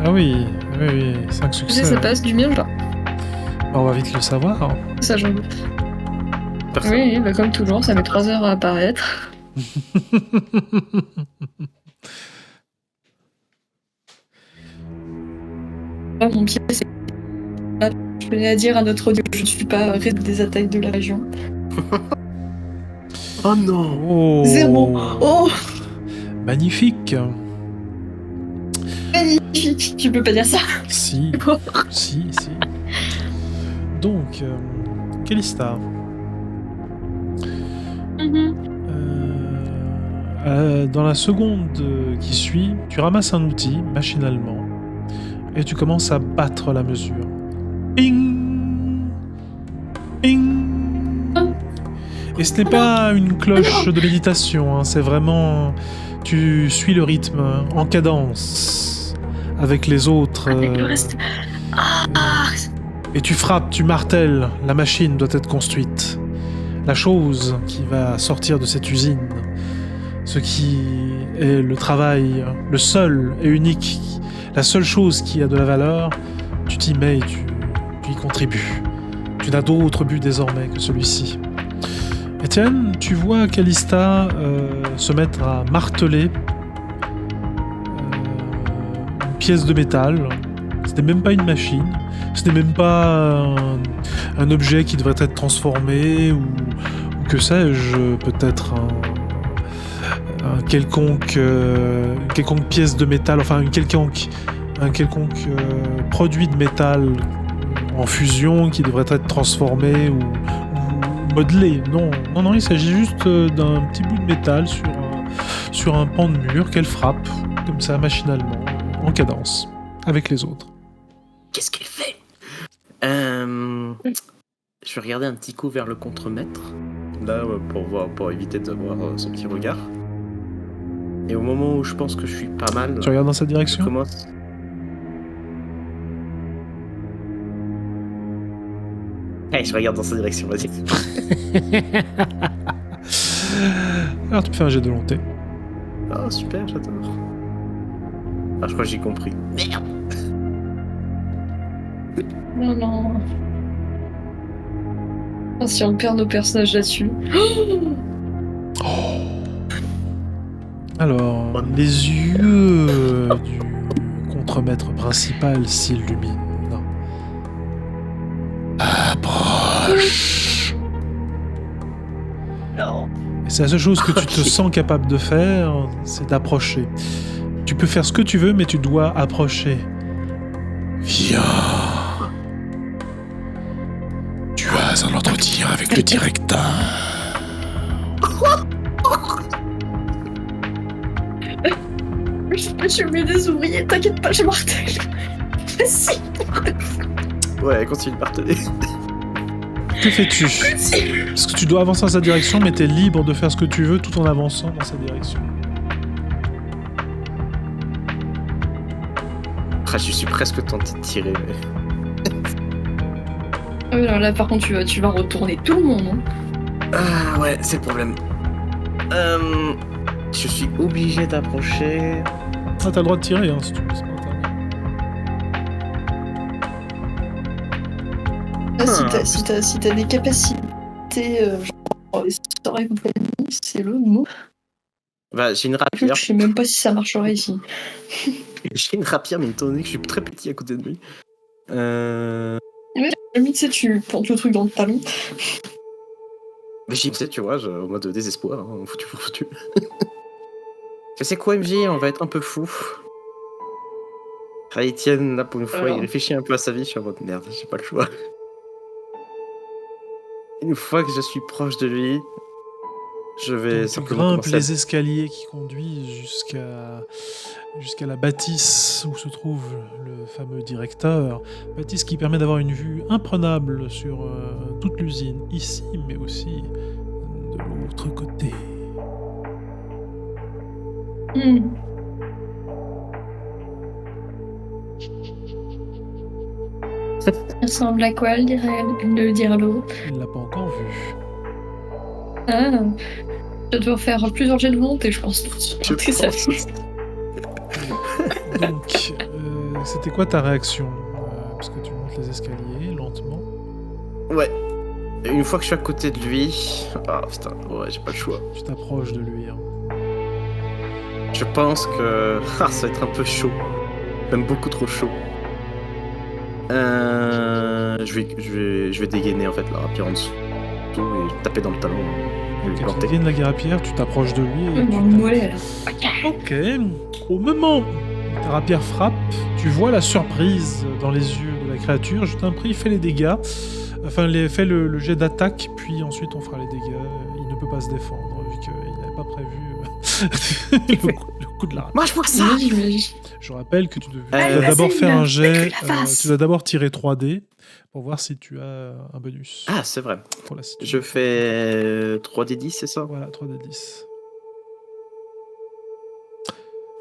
Speaker 1: Ah oui, 5 succès.
Speaker 3: Ça passe du mien ou pas?
Speaker 1: On va vite le savoir.
Speaker 3: Ça, j'en doute. Oui, bah comme toujours, ça met 3 heures à apparaître. Là, mon pied, c'est... Là, je venais à dire à notre audio que je ne suis pas raide des attaques de la région.
Speaker 2: Oh non.
Speaker 1: Oh.
Speaker 3: 0. Oh,
Speaker 1: Magnifique.
Speaker 3: magnifique. Tu peux pas dire ça.
Speaker 1: Si. Si. Donc, Callista. Dans la seconde qui suit, tu ramasses un outil machinalement et tu commences à battre la mesure. Ping! Ping! Et ce n'est pas une cloche de méditation, hein, c'est vraiment... Tu suis le rythme en cadence avec les autres.
Speaker 3: Avec le reste.
Speaker 1: Et tu frappes, tu martèles, la machine doit être construite. La chose qui va sortir de cette usine, ce qui est le travail, le seul et unique, la seule chose qui a de la valeur, tu t'y mets et tu y contribues. Tu n'as d'autre but désormais que celui-ci. Étienne, tu vois Callista se mettre à marteler une pièce de métal. Ce n'est même pas une machine, ce n'est même pas un objet qui devrait être transformé ou que sais-je, peut-être un quelconque pièce de métal, enfin un quelconque produit de métal en fusion qui devrait être transformé ou modelé. Non, il s'agit juste d'un petit bout de métal sur un pan de mur qu'elle frappe, comme ça, machinalement, en cadence, avec les autres.
Speaker 2: qu'est-ce qu'elle fait? Je vais regarder un petit coup vers le contremaître, là, pour éviter de voir son petit regard. Et au moment où je pense que je suis pas mal,
Speaker 1: Tu regardes dans sa
Speaker 2: je
Speaker 1: direction?
Speaker 2: commence. Hey, je regarde dans sa direction, vas-y.
Speaker 1: Alors tu me fais un jet de volonté.
Speaker 2: Oh, super, j'adore. Ah, je crois que j'ai compris. Merde!
Speaker 3: Non. Ah, si on perd nos personnages là-dessus.
Speaker 1: Alors, les yeux du contremaître principal s'illuminent. Approche.
Speaker 3: Non.
Speaker 1: Et c'est la seule chose que tu te sens capable de faire, c'est d'approcher. Tu peux faire ce que tu veux, mais tu dois approcher. Viens. Tu as un entretien avec le directeur.
Speaker 3: Je mets des ouvriers, t'inquiète pas, je martèle. Si.
Speaker 2: Ouais, continue de partager.
Speaker 1: Que fais-tu? Parce que tu dois avancer dans sa direction, mais t'es libre de faire ce que tu veux tout en avançant dans sa direction.
Speaker 2: Ah, je suis presque tenté de tirer, mais...
Speaker 3: Alors là, par contre, tu vas retourner tout le monde. Hein.
Speaker 2: Ah ouais, c'est le problème. Je suis obligé d'approcher.
Speaker 1: Ah, t'as le droit de tirer, hein, si tu veux. C'est pas interdit.
Speaker 3: Si t'as des capacités, genre, histoire et compagnie, c'est le mot.
Speaker 2: Bah, j'ai une rapière.
Speaker 3: Je sais même pas si ça marcherait ici.
Speaker 2: J'ai une rapière, mais étant donné que je suis très petit à côté de lui.
Speaker 3: Limite, tu sais, tu plantes le truc dans le talon.
Speaker 2: Mais j'y sais, tu vois, en mode désespoir, hein, foutu. Mais c'est quoi, MJ? On va être un peu fou. Ah, Etienne, là, pour une fois,
Speaker 3: Alors.
Speaker 2: il réfléchit un peu à sa vie. Je suis en mode merde, j'ai pas le choix. Une fois que je suis proche de lui, je vais
Speaker 1: Donc, tu
Speaker 2: simplement
Speaker 1: grimpes
Speaker 2: commencer à...
Speaker 1: les escaliers qui conduisent jusqu'à la bâtisse où se trouve le fameux directeur. Bâtisse qui permet d'avoir une vue imprenable sur toute l'usine, ici, mais aussi de l'autre côté.
Speaker 3: Ça ressemble à quoi, le dialogue?
Speaker 1: Il l'a pas encore vu.
Speaker 3: Ah, je dois faire plusieurs jets de volonté, je pense.
Speaker 2: Je
Speaker 3: Que ça
Speaker 2: pense.
Speaker 3: fait.
Speaker 1: Donc, c'était quoi ta réaction parce que tu montes les escaliers lentement.
Speaker 2: Ouais. Et une fois que je suis à côté de lui... Ah putain, ouais, j'ai pas le choix.
Speaker 1: Tu t'approches de lui. Hein.
Speaker 2: Je pense que... Ah, ça va être un peu chaud. Même beaucoup trop chaud. Je vais dégainer en fait la rapière en dessous et taper dans le talon et le
Speaker 1: Tu
Speaker 2: planter.
Speaker 1: dégaines la guérapierre, tu t'approches de lui et
Speaker 3: Dans
Speaker 1: tu
Speaker 3: le mollet, là.
Speaker 1: Ok. Au moment où ta rapière frappe, tu vois la surprise dans les yeux de la créature. Je t'en prie, fais les dégâts. Enfin, fais le jet d'attaque, puis ensuite on fera les dégâts. Il ne peut pas se défendre, vu qu'il n'avait pas prévu le coup de la rapière.
Speaker 2: Moi je vois ça.
Speaker 1: Je rappelle que tu dois
Speaker 2: Allez,
Speaker 1: d'abord
Speaker 3: vas-y,
Speaker 1: faire un
Speaker 3: là,
Speaker 1: jet.
Speaker 3: fais-lui la face.
Speaker 1: Tu dois d'abord tirer 3D pour voir si tu as un bonus.
Speaker 2: Ah, c'est vrai.
Speaker 1: Pour la situation.
Speaker 2: Je fais 3d10, c'est ça?
Speaker 1: Voilà, 3D10.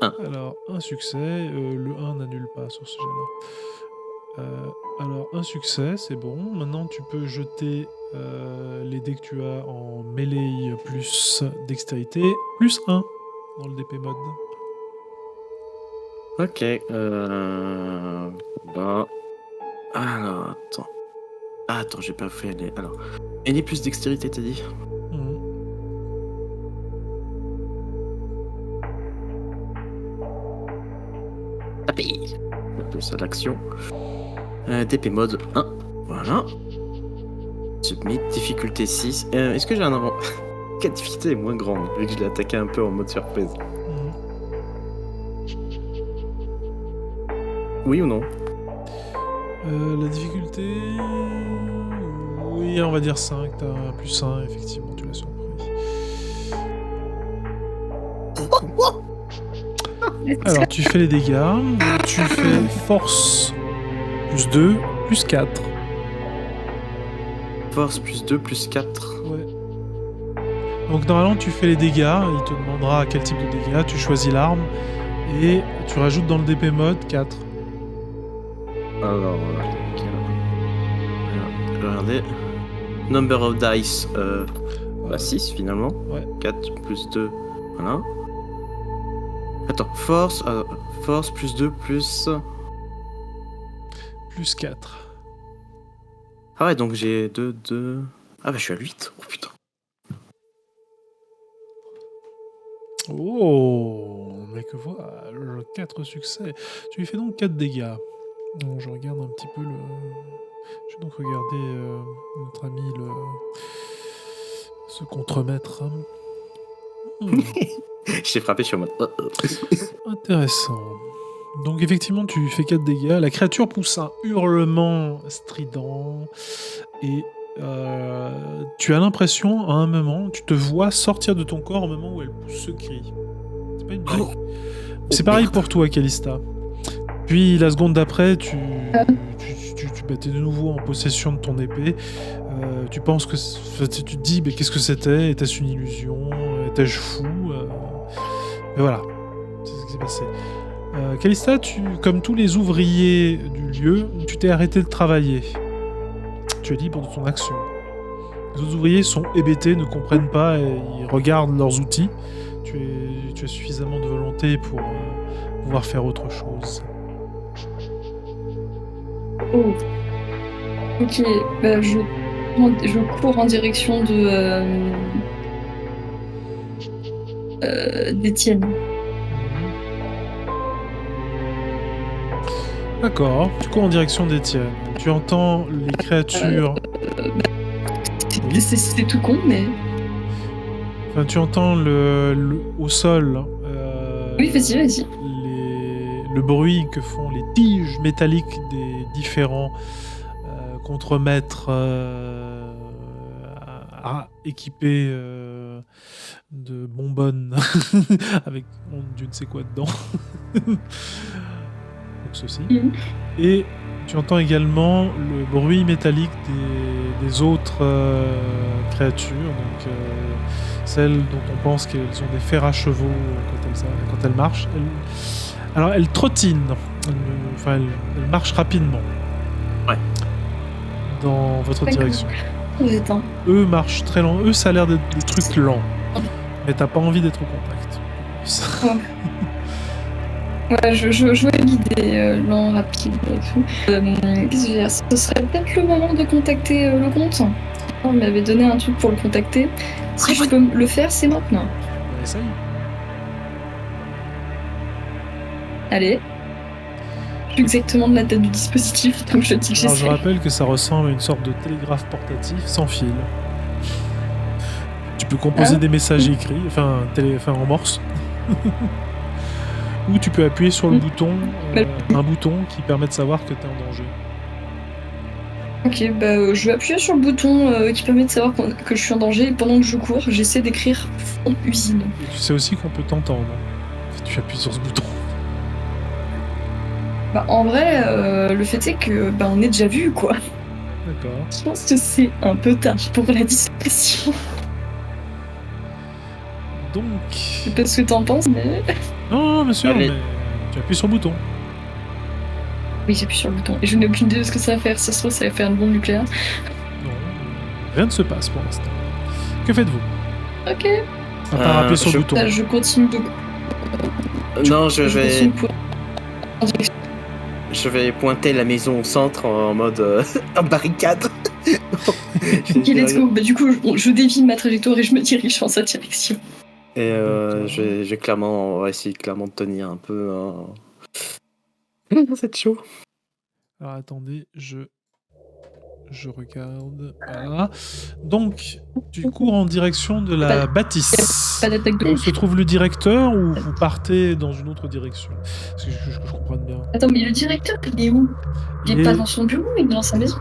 Speaker 2: Un.
Speaker 1: Alors, un succès. Le 1 n'annule pas sur ce jet-là. Alors, un succès, c'est bon. Maintenant, tu peux jeter les dés que tu as en mêlée plus dextérité, plus 1 dans le DP mode.
Speaker 2: Ok. Bah... Alors, attends. Ah, attends, j'ai pas fait les... Alors... Aîné plus dextérité, t'as dit?
Speaker 1: Mhm.
Speaker 2: Tapez. On appelle ça l'action. DP mode 1. Voilà. Submit, difficulté 6. Est-ce que j'ai un avant... Quelle difficulté est moins grande, vu que je l'ai attaqué un peu en mode surprise?
Speaker 1: Mhm.
Speaker 2: Oui ou non?
Speaker 1: La difficulté... Oui, on va dire 5. T'as un plus 1, effectivement, tu l'as surpris. Alors, tu fais les dégâts. Tu fais force plus 2, plus 4.
Speaker 2: Force plus 2, plus 4.
Speaker 1: Ouais. Donc normalement tu fais les dégâts, il te demandera quel type de dégâts, tu choisis l'arme et tu rajoutes dans le DP mode 4.
Speaker 2: Alors, regardez. Number of dice, 6 finalement.
Speaker 1: Ouais.
Speaker 2: 4 plus 2, voilà. Attends, force plus 2 plus...
Speaker 1: Plus 4.
Speaker 2: Ah ouais, donc j'ai 2... Ah bah je suis à 8, oh putain.
Speaker 1: Oh, mec, voilà, 4 succès. Tu lui fais donc 4 dégâts. Donc, je regarde un petit peu le... Je vais donc regarder notre ami ce contremaître.
Speaker 2: Je t'ai frappé sur moi.
Speaker 1: Intéressant. Donc effectivement, tu fais 4 dégâts. La créature pousse un hurlement strident et tu as l'impression, à un moment, tu te vois sortir de ton corps au moment où elle pousse ce cri. C'est pas une blague. C'est pareil pour toi, Calista. Puis la seconde d'après, tu es de nouveau en possession de ton épée. Tu penses que... Tu te dis, mais qu'est-ce que c'était? Était-ce une illusion? Étais-je fou? Mais voilà, c'est ce qui s'est passé. Calista, comme tous les ouvriers du lieu, tu t'es arrêté de travailler. Tu es libre de ton action. Les autres ouvriers sont hébétés, ne comprennent pas et ils regardent leurs outils. Tu as suffisamment de volonté pour pouvoir faire autre chose.
Speaker 3: Oh. Ok, bah je cours en direction d'Étienne.
Speaker 1: D'accord, tu cours en direction d'Étienne. Tu entends les créatures...
Speaker 3: C'est tout con, mais...
Speaker 1: Enfin, tu entends au sol...
Speaker 3: Oui, vas-y.
Speaker 1: Le bruit que font les tiges métalliques des différents contremaîtres équipés de bonbonnes avec Dieu ne sait quoi dedans. Donc ceci. Et tu entends également le bruit métallique des autres créatures, donc celles dont on pense qu'elles ont des fers à chevaux quand elles marchent. Alors, elle trottine, elle marche rapidement.
Speaker 2: Ouais.
Speaker 1: Dans votre direction.
Speaker 3: Eux
Speaker 1: marchent très lent. Eux, ça a l'air d'être des trucs lents. Mais t'as pas envie d'être au contact.
Speaker 3: Ouais, je vois l'idée, lent, rapide et tout. Qu'est-ce que je veux dire? Ce serait peut-être le moment de contacter le comte. On m'avait donné un truc pour le contacter. Si je peux le faire, c'est maintenant.
Speaker 1: Essaye.
Speaker 3: Allez. Je suis exactement de la tête du dispositif, donc je dis que
Speaker 1: Alors, je
Speaker 3: j'essaie.
Speaker 1: rappelle que ça ressemble à une sorte de télégraphe portatif sans fil. Tu peux composer des messages écrits, en morse. Ou tu peux appuyer sur le bouton, un bouton qui permet de savoir que tu es en danger.
Speaker 3: Ok, je vais appuyer sur le bouton qui permet de savoir que je suis en danger et pendant que je cours, j'essaie d'écrire en usine.
Speaker 1: Et tu sais aussi qu'on peut t'entendre si tu appuies sur ce bouton.
Speaker 3: En vrai, le fait est que on est déjà vu, quoi.
Speaker 1: D'accord.
Speaker 3: Je pense que c'est un peu tard pour la disparition.
Speaker 1: Donc...
Speaker 3: Je sais pas ce que t'en penses, mais...
Speaker 1: Non, monsieur,
Speaker 2: Allez.
Speaker 1: mais tu appuies sur le bouton.
Speaker 3: Oui, j'appuie sur le bouton. Et je n'ai aucune idée de ce que ça va faire. Ça se trouve, ça va faire une bombe nucléaire.
Speaker 1: Non, rien ne se passe pour l'instant. Que faites-vous?
Speaker 3: Ok.
Speaker 1: À part appuyer sur le bouton.
Speaker 3: Je continue de...
Speaker 2: Non, je
Speaker 3: continue pour-
Speaker 2: vais pointer la maison au centre en mode en barricade.
Speaker 3: Ok, let's go. Du coup, je dévie ma trajectoire et je me dirige en sa direction.
Speaker 2: Et je vais clairement, on va essayer clairement de tenir un peu. C'est chaud.
Speaker 1: Alors attendez, je regarde. Voilà. Donc, tu cours en direction de la bâtisse.
Speaker 3: Pas d'attaque de
Speaker 1: Où se trouve le directeur ou vous partez dans une autre direction? Parce que je comprenne bien.
Speaker 3: Attends, mais le directeur, il est où? Il est pas dans son bureau, il est dans sa maison.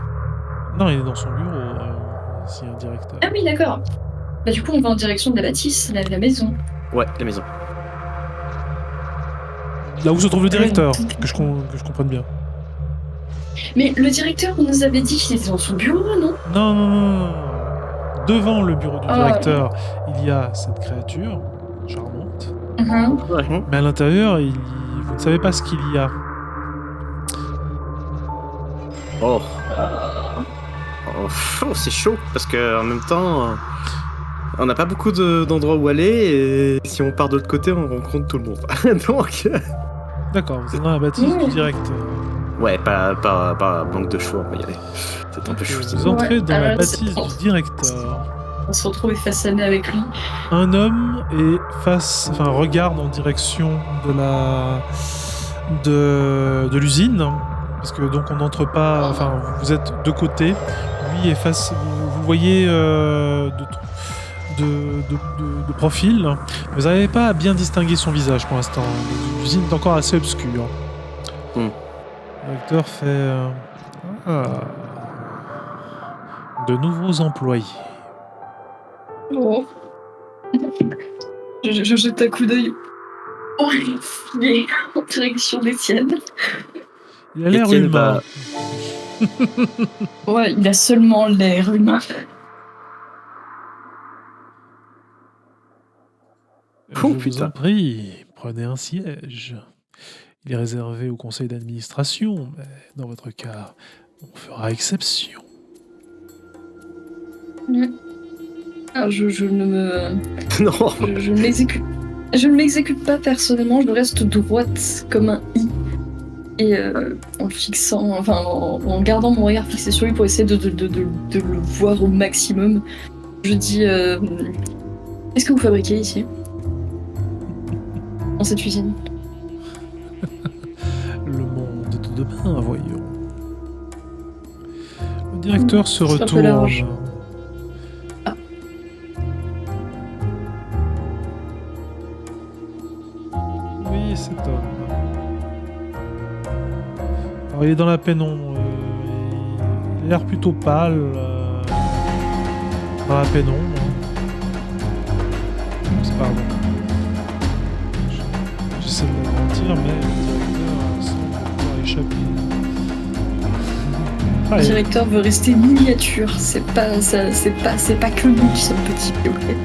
Speaker 1: Non, il est dans son bureau, s'il y a un directeur.
Speaker 3: Ah oui, d'accord. Du coup, on va en direction de la bâtisse, la maison.
Speaker 2: Ouais, la maison.
Speaker 1: Là où se trouve le directeur, que je comprenne bien.
Speaker 3: Mais le directeur nous avait dit qu'il était dans son bureau, non?
Speaker 1: Non, non, non, non, non. Devant le bureau du
Speaker 3: Ah.
Speaker 1: directeur, il y a cette créature charmante.
Speaker 3: Mhm.
Speaker 2: Ouais.
Speaker 1: Mais à l'intérieur, vous ne savez pas ce qu'il y a.
Speaker 2: Oh. Oh, c'est chaud parce que en même temps, on n'a pas beaucoup d'endroits où aller et si on part de l'autre côté, on rencontre tout le monde. Donc,
Speaker 1: D'accord, vous êtes dans la bâtisse du
Speaker 3: Mmh.
Speaker 1: directeur.
Speaker 2: ouais, pas manque de choix, on va y aller. C'est un peu chaud.
Speaker 1: Vous entrez
Speaker 3: Ouais,
Speaker 1: dans la
Speaker 3: alors,
Speaker 1: bâtisse
Speaker 3: c'est-
Speaker 1: du directeur.
Speaker 3: On se retrouve façonné avec lui.
Speaker 1: Un homme regarde en direction de l'usine, parce que donc on n'entre pas, enfin vous êtes de côté, lui est face, vous voyez de profil. Vous n'avez pas à bien distinguer son visage pour l'instant. L'usine est encore assez obscure.
Speaker 2: Hmm.
Speaker 1: Le directeur fait de nouveaux employés.
Speaker 3: Oh. Je jette un coup d'œil horrifié en direction d'Étienne.
Speaker 1: Il a l'air
Speaker 2: Étienne
Speaker 1: humain.
Speaker 3: Ouais, il a seulement l'air humain.
Speaker 1: Je
Speaker 2: Oh,
Speaker 1: vous
Speaker 2: putain.
Speaker 1: en prie, prenez un siège. Il est réservé au conseil d'administration, mais dans votre cas, on fera exception.
Speaker 3: Ah, je ne me...
Speaker 2: Non.
Speaker 3: Je ne m'exécute. Je ne m'exécute pas personnellement, je reste droite comme un i. Et en fixant, enfin en gardant mon regard fixé sur lui pour essayer de le voir au maximum, je dis qu'est-ce que vous fabriquez ici? Dans cette usine?
Speaker 1: Le monde de demain, voyons. Le directeur se
Speaker 3: C'est un peu large.
Speaker 1: retourne. Oui, cet homme. Alors, il est dans la pénombre. Il a l'air plutôt pâle. Dans la pénombre. Pardon. J'essaie de l'agrandir, mais le directeur semble pouvoir échapper. Ah,
Speaker 3: Le
Speaker 1: et-
Speaker 3: directeur veut rester miniature, c'est pas que nous qui sommes petits, ok?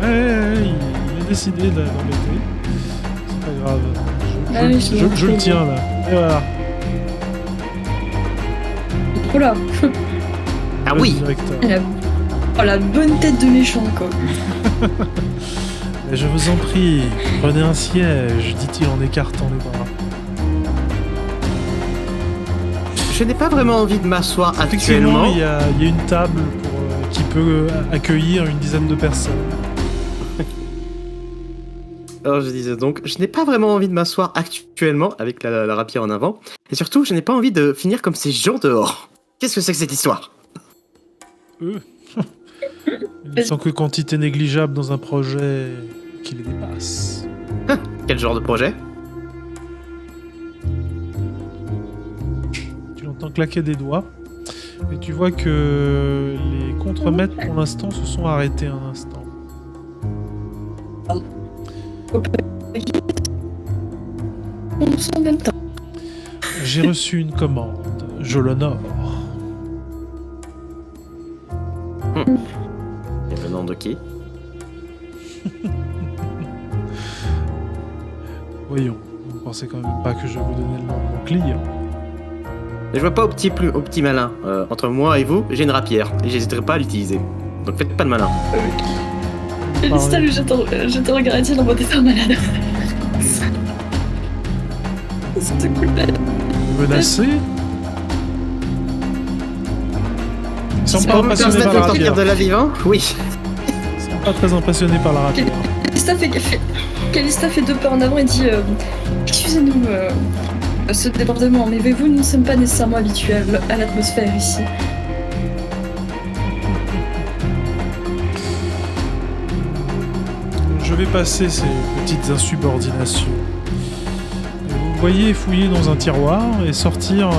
Speaker 1: il a décidé de l'embêter. C'est pas grave.
Speaker 3: Ah oui, je l'ai
Speaker 1: Je le
Speaker 3: compris.
Speaker 1: tiens là. Et voilà.
Speaker 3: Oh là,
Speaker 2: Ah
Speaker 1: Le
Speaker 2: oui.
Speaker 1: directeur.
Speaker 3: la bonne tête de méchant quoi.
Speaker 1: Mais je vous en prie, prenez un siège, dit-il en écartant les bras.
Speaker 2: Je n'ai pas vraiment envie de m'asseoir
Speaker 1: Effectivement,
Speaker 2: actuellement.
Speaker 1: il y a une table qui peut accueillir une dizaine de personnes.
Speaker 2: Alors je disais donc, je n'ai pas vraiment envie de m'asseoir actuellement avec la rapière en avant. Et surtout, je n'ai pas envie de finir comme ces gens dehors. Qu'est-ce que c'est que cette histoire?
Speaker 1: Eux. Ils ne sont que quantité négligeable dans un projet qui les dépasse.
Speaker 2: Quel genre de projet?
Speaker 1: Tu l'entends claquer des doigts et tu vois que les contremaîtres pour l'instant se sont arrêtés un instant.
Speaker 3: On se en même temps.
Speaker 1: J'ai reçu une commande, je l'honore.
Speaker 2: Et le nom de qui?
Speaker 1: Voyons, vous ne pensez quand même pas que je vais vous donner le nom de mon client.
Speaker 2: Je vois pas au petit malin. Entre moi et vous, j'ai une rapière et j'hésiterai pas à l'utiliser. Donc faites pas de malin.
Speaker 3: Elista lui jette un regard Étienne en mode t'es un malade. C'est cool.
Speaker 1: Menacé. Ils sont
Speaker 3: C'est
Speaker 1: pas
Speaker 3: pas
Speaker 1: impressionnés
Speaker 2: Permettre
Speaker 1: par
Speaker 2: de
Speaker 1: la
Speaker 2: sortir
Speaker 1: rapière.
Speaker 2: de la vivant? Oui.
Speaker 1: Ils sont pas très impressionnés par la rapière.
Speaker 3: Calista fait 2 pas en avant et dit excusez-nous ce débordement, mais vous ne sommes pas nécessairement habituels à l'atmosphère ici.
Speaker 1: Je vais passer ces petites insubordinations. Et vous voyez fouiller dans un tiroir et sortir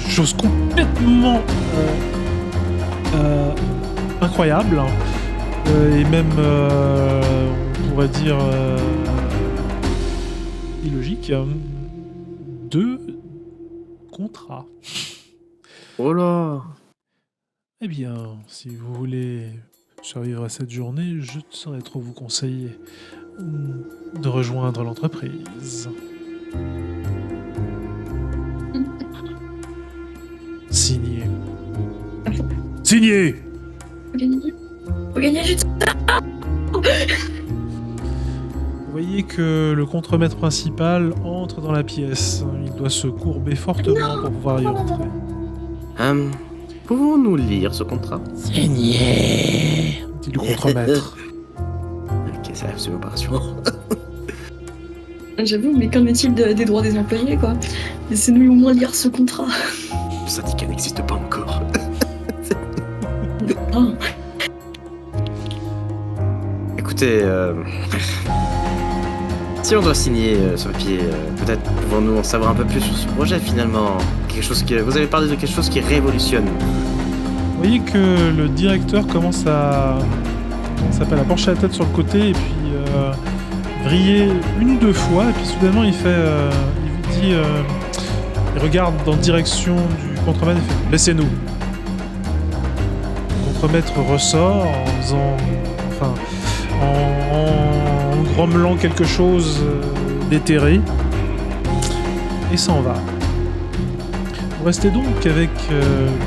Speaker 1: chose complètement incroyable et même on pourrait dire illogique. Deux contrat.
Speaker 2: Oh là.
Speaker 1: Eh bien, si vous voulez survivre à cette journée, je ne saurais trop vous conseiller de rejoindre l'entreprise. Signé. Signé.
Speaker 3: Faut gagner du temps.
Speaker 1: Vous voyez que le contremaître principal entre dans la pièce. Il doit se courber fortement pour pouvoir y rentrer.
Speaker 2: Pouvons-nous lire ce contrat?
Speaker 4: Signé.
Speaker 1: Dit le contremaître.
Speaker 2: Ok, c'est absolument pas rassurant.
Speaker 3: J'avoue, mais qu'en est-il des droits des employés, quoi? Laissez-nous au moins lire ce contrat.
Speaker 2: Le syndicat n'existe pas encore.
Speaker 3: Ah,
Speaker 2: Écoutez, si on doit signer ce papier, peut-être pouvons-nous en savoir un peu plus sur ce projet finalement. Quelque chose que vous avez parlé de quelque chose qui révolutionne.
Speaker 1: Vous voyez que le directeur commence à pencher la tête sur le côté et puis vriller une ou deux fois et puis soudainement il vous dit, il regarde dans la direction du contremaître et fait laissez-nous. Le contremaître ressort en grommelant quelque chose d'éthéré et s'en va. Vous restez donc avec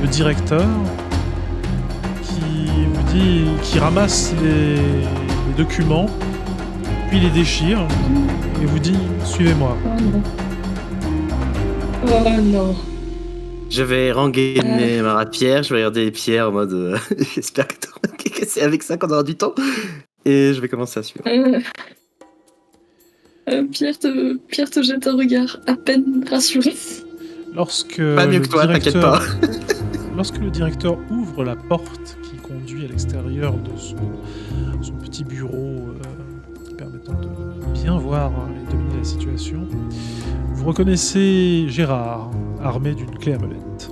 Speaker 1: le directeur qui ramasse les documents, puis les déchire et vous dit suivez-moi.
Speaker 3: oh non. Oh non.
Speaker 2: Je vais rengainer ma rapière, je vais regarder les pierres en mode j'espère que c'est avec ça qu'on aura du temps. Et je vais commencer à suivre.
Speaker 3: Pierre te jette un regard à peine rassuré.
Speaker 1: Lorsque
Speaker 2: Pas mieux
Speaker 1: le
Speaker 2: que toi, t'inquiète pas.
Speaker 1: Lorsque le directeur ouvre la porte qui conduit à l'extérieur de son petit bureau permettant de bien voir et dominer la situation, vous reconnaissez Gérard, armé d'une clé à molette,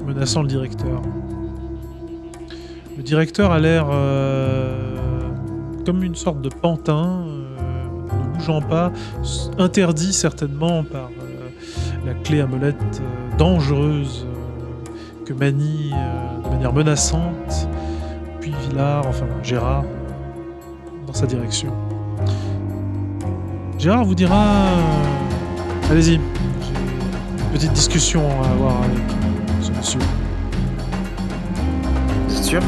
Speaker 1: menaçant le directeur. Le directeur a l'air comme une sorte de pantin, ne bougeant pas, interdit certainement par la clé à molette dangereuse que manie de manière menaçante, puis Gérard, dans sa direction. Gérard vous dira allez-y, j'ai une petite discussion à avoir avec ce monsieur.
Speaker 2: Vous êtes sûr?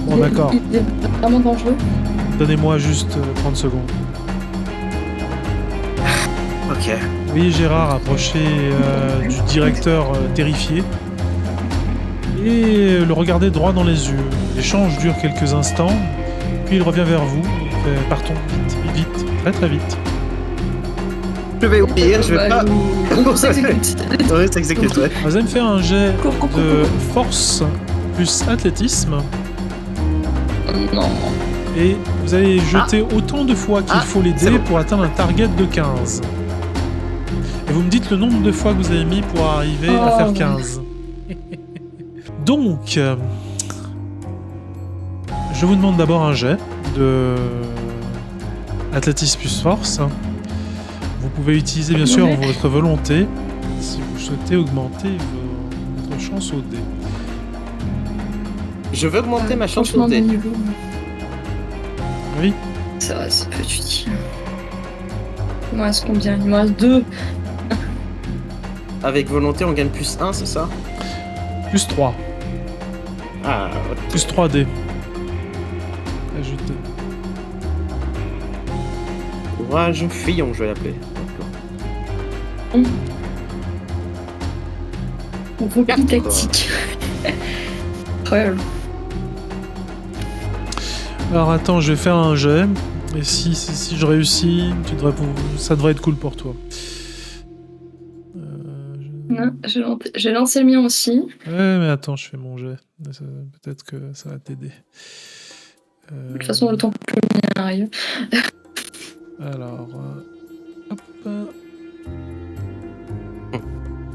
Speaker 1: Bon, d'accord.
Speaker 3: Il est vraiment dangereux.
Speaker 1: Donnez-moi juste 30 secondes.
Speaker 2: Ok.
Speaker 1: Vous voyez Gérard approcher du directeur terrifié et le regarder droit dans les yeux. L'échange dure quelques instants, puis il revient vers vous et fait partons vite, très très vite.
Speaker 2: Je vais obéir, je vais pas.
Speaker 3: On s'exécute.
Speaker 2: Ouais, s'exécute, ouais.
Speaker 1: Vous allez me faire un jet
Speaker 3: Cours.
Speaker 1: de force plus athlétisme
Speaker 3: Non.
Speaker 1: et vous allez jeter autant de fois qu'il faut les
Speaker 2: c'est
Speaker 1: dés
Speaker 2: bon.
Speaker 1: pour atteindre un target de 15. Et vous me dites le nombre de fois que vous avez mis pour arriver à
Speaker 3: Oh,
Speaker 1: faire
Speaker 3: ouais.
Speaker 1: 15. Donc, je vous demande d'abord un jet de athlétisme plus force. Vous pouvez utiliser bien sûr
Speaker 3: Ouais.
Speaker 1: votre volonté si vous souhaitez augmenter votre chance au dé.
Speaker 2: Je veux augmenter ma chance
Speaker 3: Franchement,
Speaker 2: au dé.
Speaker 3: mon niveau.
Speaker 1: Oui,
Speaker 3: Ça va, c'est petit. Il me reste combien? Il me reste 2.
Speaker 2: Avec volonté, on gagne plus 1, c'est ça?
Speaker 1: plus 3.
Speaker 2: Ah, ok.
Speaker 1: Plus 3 dés. Ajouter.
Speaker 2: Courage Fillon, je vais l'appeler.
Speaker 3: Repli
Speaker 2: Quatre.
Speaker 3: tactique. Incroyable.
Speaker 1: Alors attends, je vais faire un jet. Et si je réussis, ça devrait être cool pour toi.
Speaker 3: Non, j'ai lancé le mien aussi.
Speaker 1: Ouais, mais attends, je fais mon jet. Peut-être que ça va t'aider.
Speaker 3: De toute façon, le temps que le mien arrive.
Speaker 1: Alors, hop.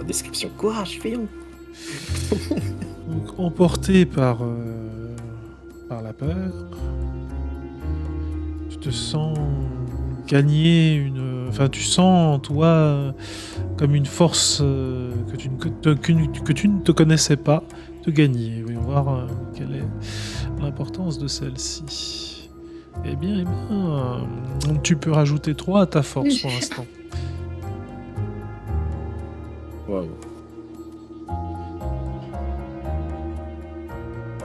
Speaker 2: Description. Courage Fillon.
Speaker 1: Donc, emporté par la peur, tu te sens gagner une Enfin, tu sens, toi, comme une force que tu ne te connaissais pas, te gagner. Voyons voir quelle est l'importance de celle-ci. Eh bien, tu peux rajouter 3 à ta force pour l'instant.
Speaker 2: Waouh.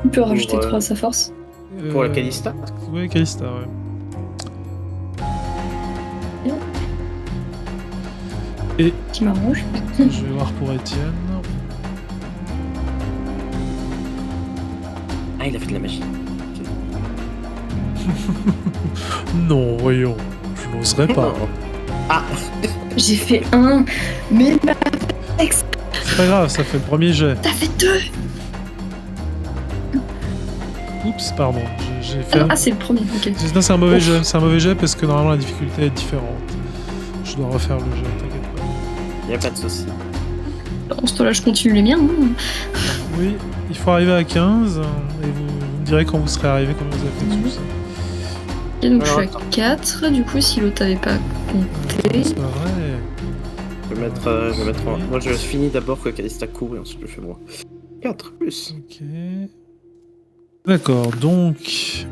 Speaker 3: On peut rajouter 3 à sa force.
Speaker 2: Pour la Calista?
Speaker 1: Ouais, Calista, ouais. Et
Speaker 3: Qui m'arrange.
Speaker 1: je vais voir pour Étienne.
Speaker 2: Ah, il a fait de la magie.
Speaker 1: Non, voyons, je n'oserais pas.
Speaker 2: Ah,
Speaker 3: J'ai fait 1, mais
Speaker 1: C'est pas grave, ça fait le premier jet.
Speaker 3: t'as fait 2.
Speaker 1: Oups, pardon, j'ai fait...
Speaker 3: Ah, c'est le premier, ok.
Speaker 1: Non, c'est un mauvais jet, c'est un mauvais jet parce que normalement la difficulté est différente. Je dois refaire le jet, t'inquiète pas.
Speaker 2: y a pas de souci.
Speaker 3: Dans ce temps-là, je continue les miens. Hein.
Speaker 1: Oui, il faut arriver à 15, et vous me direz quand vous serez arrivé comment vous avez fait tout ça.
Speaker 3: Et donc
Speaker 2: Alors,
Speaker 3: je suis à 4, du coup, si l'autre avait pas compté.
Speaker 1: C'est pas vrai.
Speaker 2: Je vais mettre en... Moi, je finis d'abord que Calista court et ensuite je fais moi. 4 plus.
Speaker 1: Ok. D'accord, donc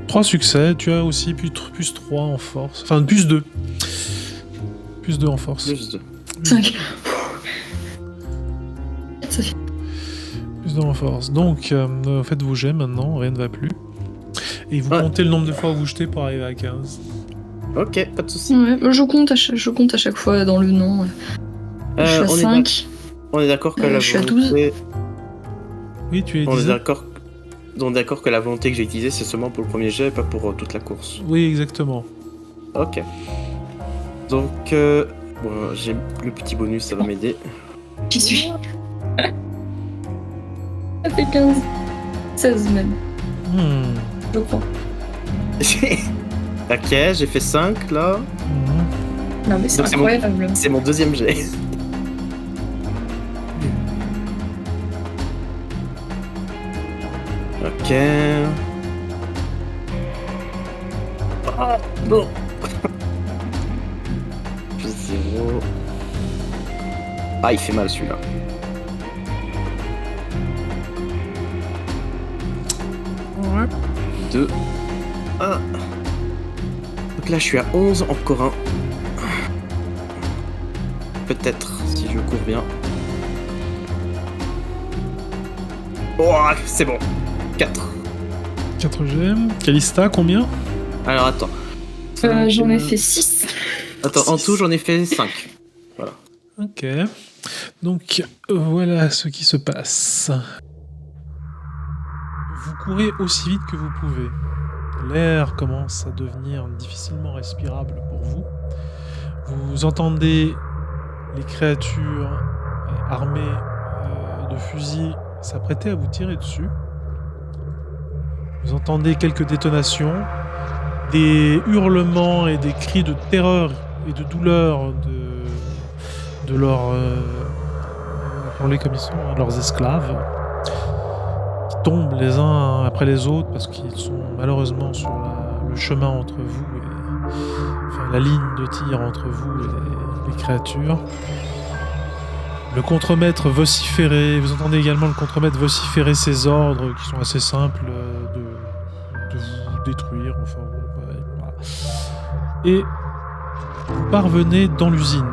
Speaker 1: 3 succès, tu as aussi plus 3 en force. Enfin, plus 2. Plus 2 en force.
Speaker 2: Plus 2.
Speaker 3: 5. Ça fait...
Speaker 1: Plus 2 en force. Donc, faites vos jets maintenant, rien ne va plus. Et vous
Speaker 2: Ouais.
Speaker 1: comptez le nombre de fois où vous jetez pour arriver à 15.
Speaker 2: Ok, pas de souci.
Speaker 3: Ouais, je compte à chaque fois dans le nom. Je suis à
Speaker 2: on est
Speaker 3: 5.
Speaker 2: On est d'accord que la
Speaker 3: je suis à
Speaker 2: volonté...
Speaker 1: Oui, tu es
Speaker 2: On est
Speaker 1: 10.
Speaker 2: d'accord que la volonté que j'ai utilisée, c'est seulement pour le premier jet et pas pour toute la course.
Speaker 1: Oui, exactement.
Speaker 2: Ok. Donc, bon, j'ai le petit bonus, ça va m'aider.
Speaker 3: J'y suis. Ça fait 15. 16 même, je crois.
Speaker 2: Ok, j'ai fait 5 là.
Speaker 3: Non mais c'est
Speaker 2: Donc, c'est
Speaker 3: incroyable.
Speaker 2: C'est mon deuxième jet. Ok. Ah, non. Plus 0. Ah, il fait mal celui-là.
Speaker 1: Ouais.
Speaker 2: 2. 1. Donc là, je suis à 11, encore un. Peut-être, si je cours bien. Oh, c'est bon. 4.
Speaker 1: 4 GM. Calista, combien?
Speaker 2: Alors, attends.
Speaker 3: J'en ai fait 6.
Speaker 2: Attends, en tout, j'en ai fait 5.
Speaker 1: Ok. Donc, voilà ce qui se passe. Vous courez aussi vite que vous pouvez. L'air commence à devenir difficilement respirable pour vous. Vous entendez les créatures armées de fusils s'apprêter à vous tirer dessus. Vous entendez quelques détonations, des hurlements et des cris de terreur et de douleur de leurs, appelons-les comme ils sont, leurs esclaves, qui tombent les uns après les autres parce qu'ils sont malheureusement sur le chemin entre vous et enfin, la ligne de tir entre vous et les créatures. Le contremaître vociférer, vous entendez également le contremaître vociférer ses ordres qui sont assez simples de vous détruire, enfin bon, ouais, voilà. Et vous parvenez dans l'usine.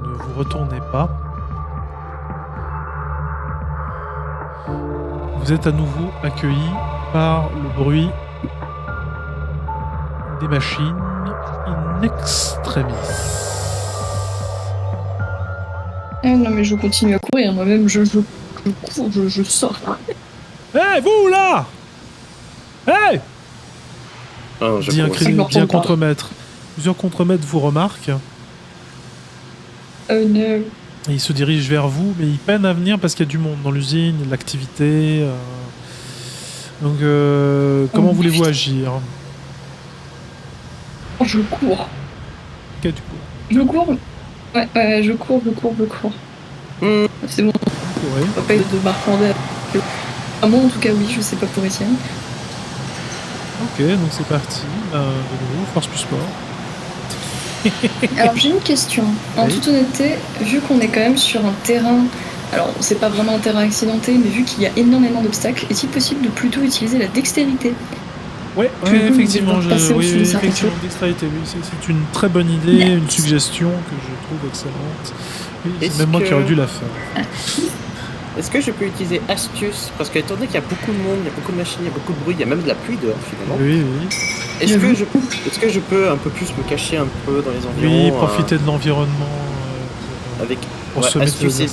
Speaker 1: Vous ne vous retournez pas. Vous êtes à nouveau accueilli par le bruit des machines in extremis.
Speaker 3: Non mais je continue à courir, moi-même je cours, je sors.
Speaker 1: Hé, vous là! Hé!
Speaker 2: Oh, je
Speaker 1: Dit un,
Speaker 2: cours.
Speaker 1: cri-
Speaker 3: Je me
Speaker 1: dit un
Speaker 3: retourne pas.
Speaker 1: contremaître. Plusieurs contremaîtres vous remarquent.
Speaker 3: Oh no.
Speaker 1: Et ils se dirigent vers vous, mais ils peinent à venir parce qu'il y a du monde dans l'usine, il y a de l'activité. Donc, comment
Speaker 3: Oh,
Speaker 1: voulez-vous
Speaker 3: putain.
Speaker 1: agir?
Speaker 3: Je cours.
Speaker 1: Ok, du coup,
Speaker 3: Je cours. Ouais, je cours.
Speaker 2: Hmm.
Speaker 3: C'est bon,
Speaker 1: vous courez.
Speaker 3: on va pas de marchander. À moi en tout cas oui, je sais pas pour Étienne.
Speaker 1: Ok, donc c'est parti. De nouveau, force plus sport.
Speaker 3: Alors j'ai une question. En
Speaker 1: Oui.
Speaker 3: toute honnêteté, vu qu'on est quand même sur un terrain, alors c'est pas vraiment un terrain accidenté, mais vu qu'il y a énormément d'obstacles, est-il possible de plutôt utiliser la dextérité?
Speaker 1: Ouais,
Speaker 3: Puis du coup, nous
Speaker 1: effectivement,
Speaker 3: devons passer au-dessus de certaines
Speaker 1: effectivement, dextérité, oui, c'est une très bonne idée,
Speaker 3: Yes.
Speaker 1: une suggestion que je trouve excellente. Oui, c'est
Speaker 2: Est-ce
Speaker 1: même moi qui
Speaker 2: que-
Speaker 1: aurais dû la faire.
Speaker 2: Est-ce que je peux utiliser astuce? Parce qu'étant donné qu'il y a beaucoup de monde, il y a beaucoup de machines, il y a beaucoup de bruit, il y a même de la pluie dehors finalement.
Speaker 1: Oui, oui.
Speaker 2: Est-ce que je peux un peu plus me cacher un peu dans les environs
Speaker 1: Oui, profiter de l'environnement
Speaker 2: avec
Speaker 1: pour
Speaker 2: ouais,
Speaker 1: semer
Speaker 2: astuce,
Speaker 1: tes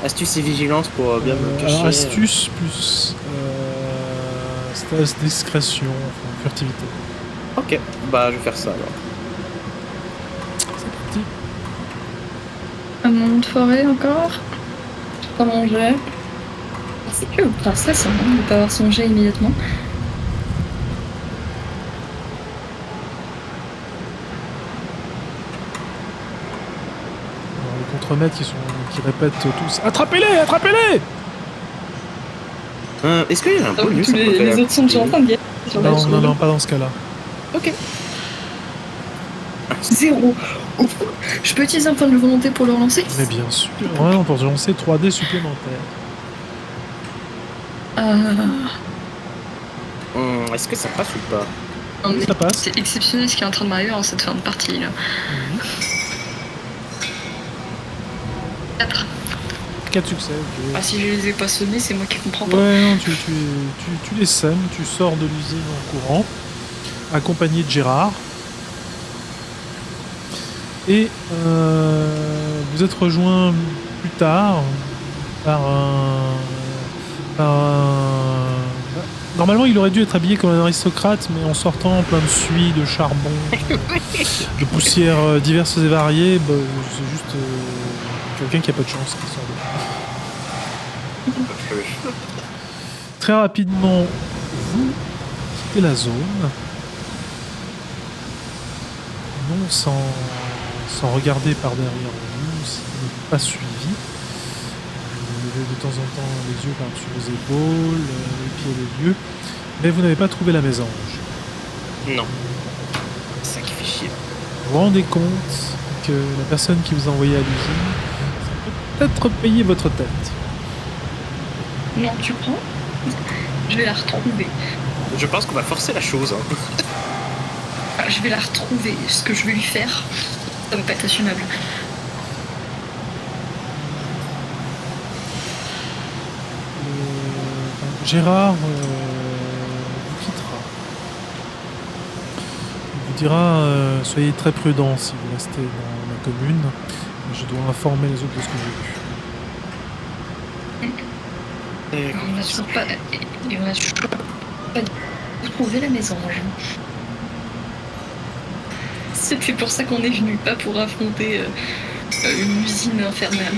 Speaker 2: astuce et vigilance pour bien me cacher.
Speaker 1: alors, astuce plus stas, discrétion, enfin, furtivité.
Speaker 2: Ok, bah je vais faire ça alors.
Speaker 1: C'est parti.
Speaker 3: Un moment de forêt encore. Pas manger. C'est que ultra stressant hein, de ne pas avoir songé immédiatement.
Speaker 1: Alors, les contremaîtres qui répètent tous attrapez-les, attrapez-les.
Speaker 2: Est-ce qu'il y a un
Speaker 3: Donc,
Speaker 2: bonus
Speaker 3: tous les autres sont déjà en train de gagner. sur la
Speaker 1: Non,
Speaker 3: chose.
Speaker 1: non, non, pas dans ce cas-là.
Speaker 2: Ok.
Speaker 3: Zéro. Ouf. Je peux utiliser un point de volonté pour le relancer?
Speaker 1: Mais bien sûr. Ouais, non, pour lancer 3D supplémentaires.
Speaker 2: Est-ce que ça passe ou pas?
Speaker 3: Non, mais
Speaker 1: Ça passe.
Speaker 3: c'est exceptionnel ce qui est en train de m'arriver en cette fin de partie là. 4.
Speaker 1: 4 succès, ok.
Speaker 3: Ah, si je les ai pas semés, c'est moi qui comprends pas.
Speaker 1: Ouais, non, tu les sèmes, tu sors de l'usine en courant, accompagné de Gérard. Et vous êtes rejoint plus tard par Normalement, il aurait dû être habillé comme un aristocrate, mais en sortant plein de suie, de charbon, de poussières diverses et variées, bah, c'est juste quelqu'un qui a pas de chance qui sort de là. Très rapidement, vous quittez la zone. Non sans regarder par derrière vous, si vous n'êtes pas suivi. Vous levez de temps en temps les yeux par-dessus vos épaules, les pieds et les yeux, mais vous n'avez pas trouvé la mésange.
Speaker 2: Non. C'est ça qui fait chier.
Speaker 1: Vous vous rendez compte que la personne qui vous a envoyé à l'usine, ça peut peut-être payer votre tête.
Speaker 3: Non, tu prends. Je vais la retrouver.
Speaker 2: Je pense qu'on va forcer la chose. Hein.
Speaker 3: Ah, je vais la retrouver. Ce que je vais lui faire, ça va pas être assumable.
Speaker 1: Gérard vous quittera. Il vous dira soyez très prudent si vous restez dans la commune. Je dois informer les autres de ce que j'ai vu.
Speaker 2: Et
Speaker 3: On n'a toujours pas. Et on a toujours pas trouvé la mésange. C'est plus pour ça qu'on est venu, pas pour affronter une usine infernale.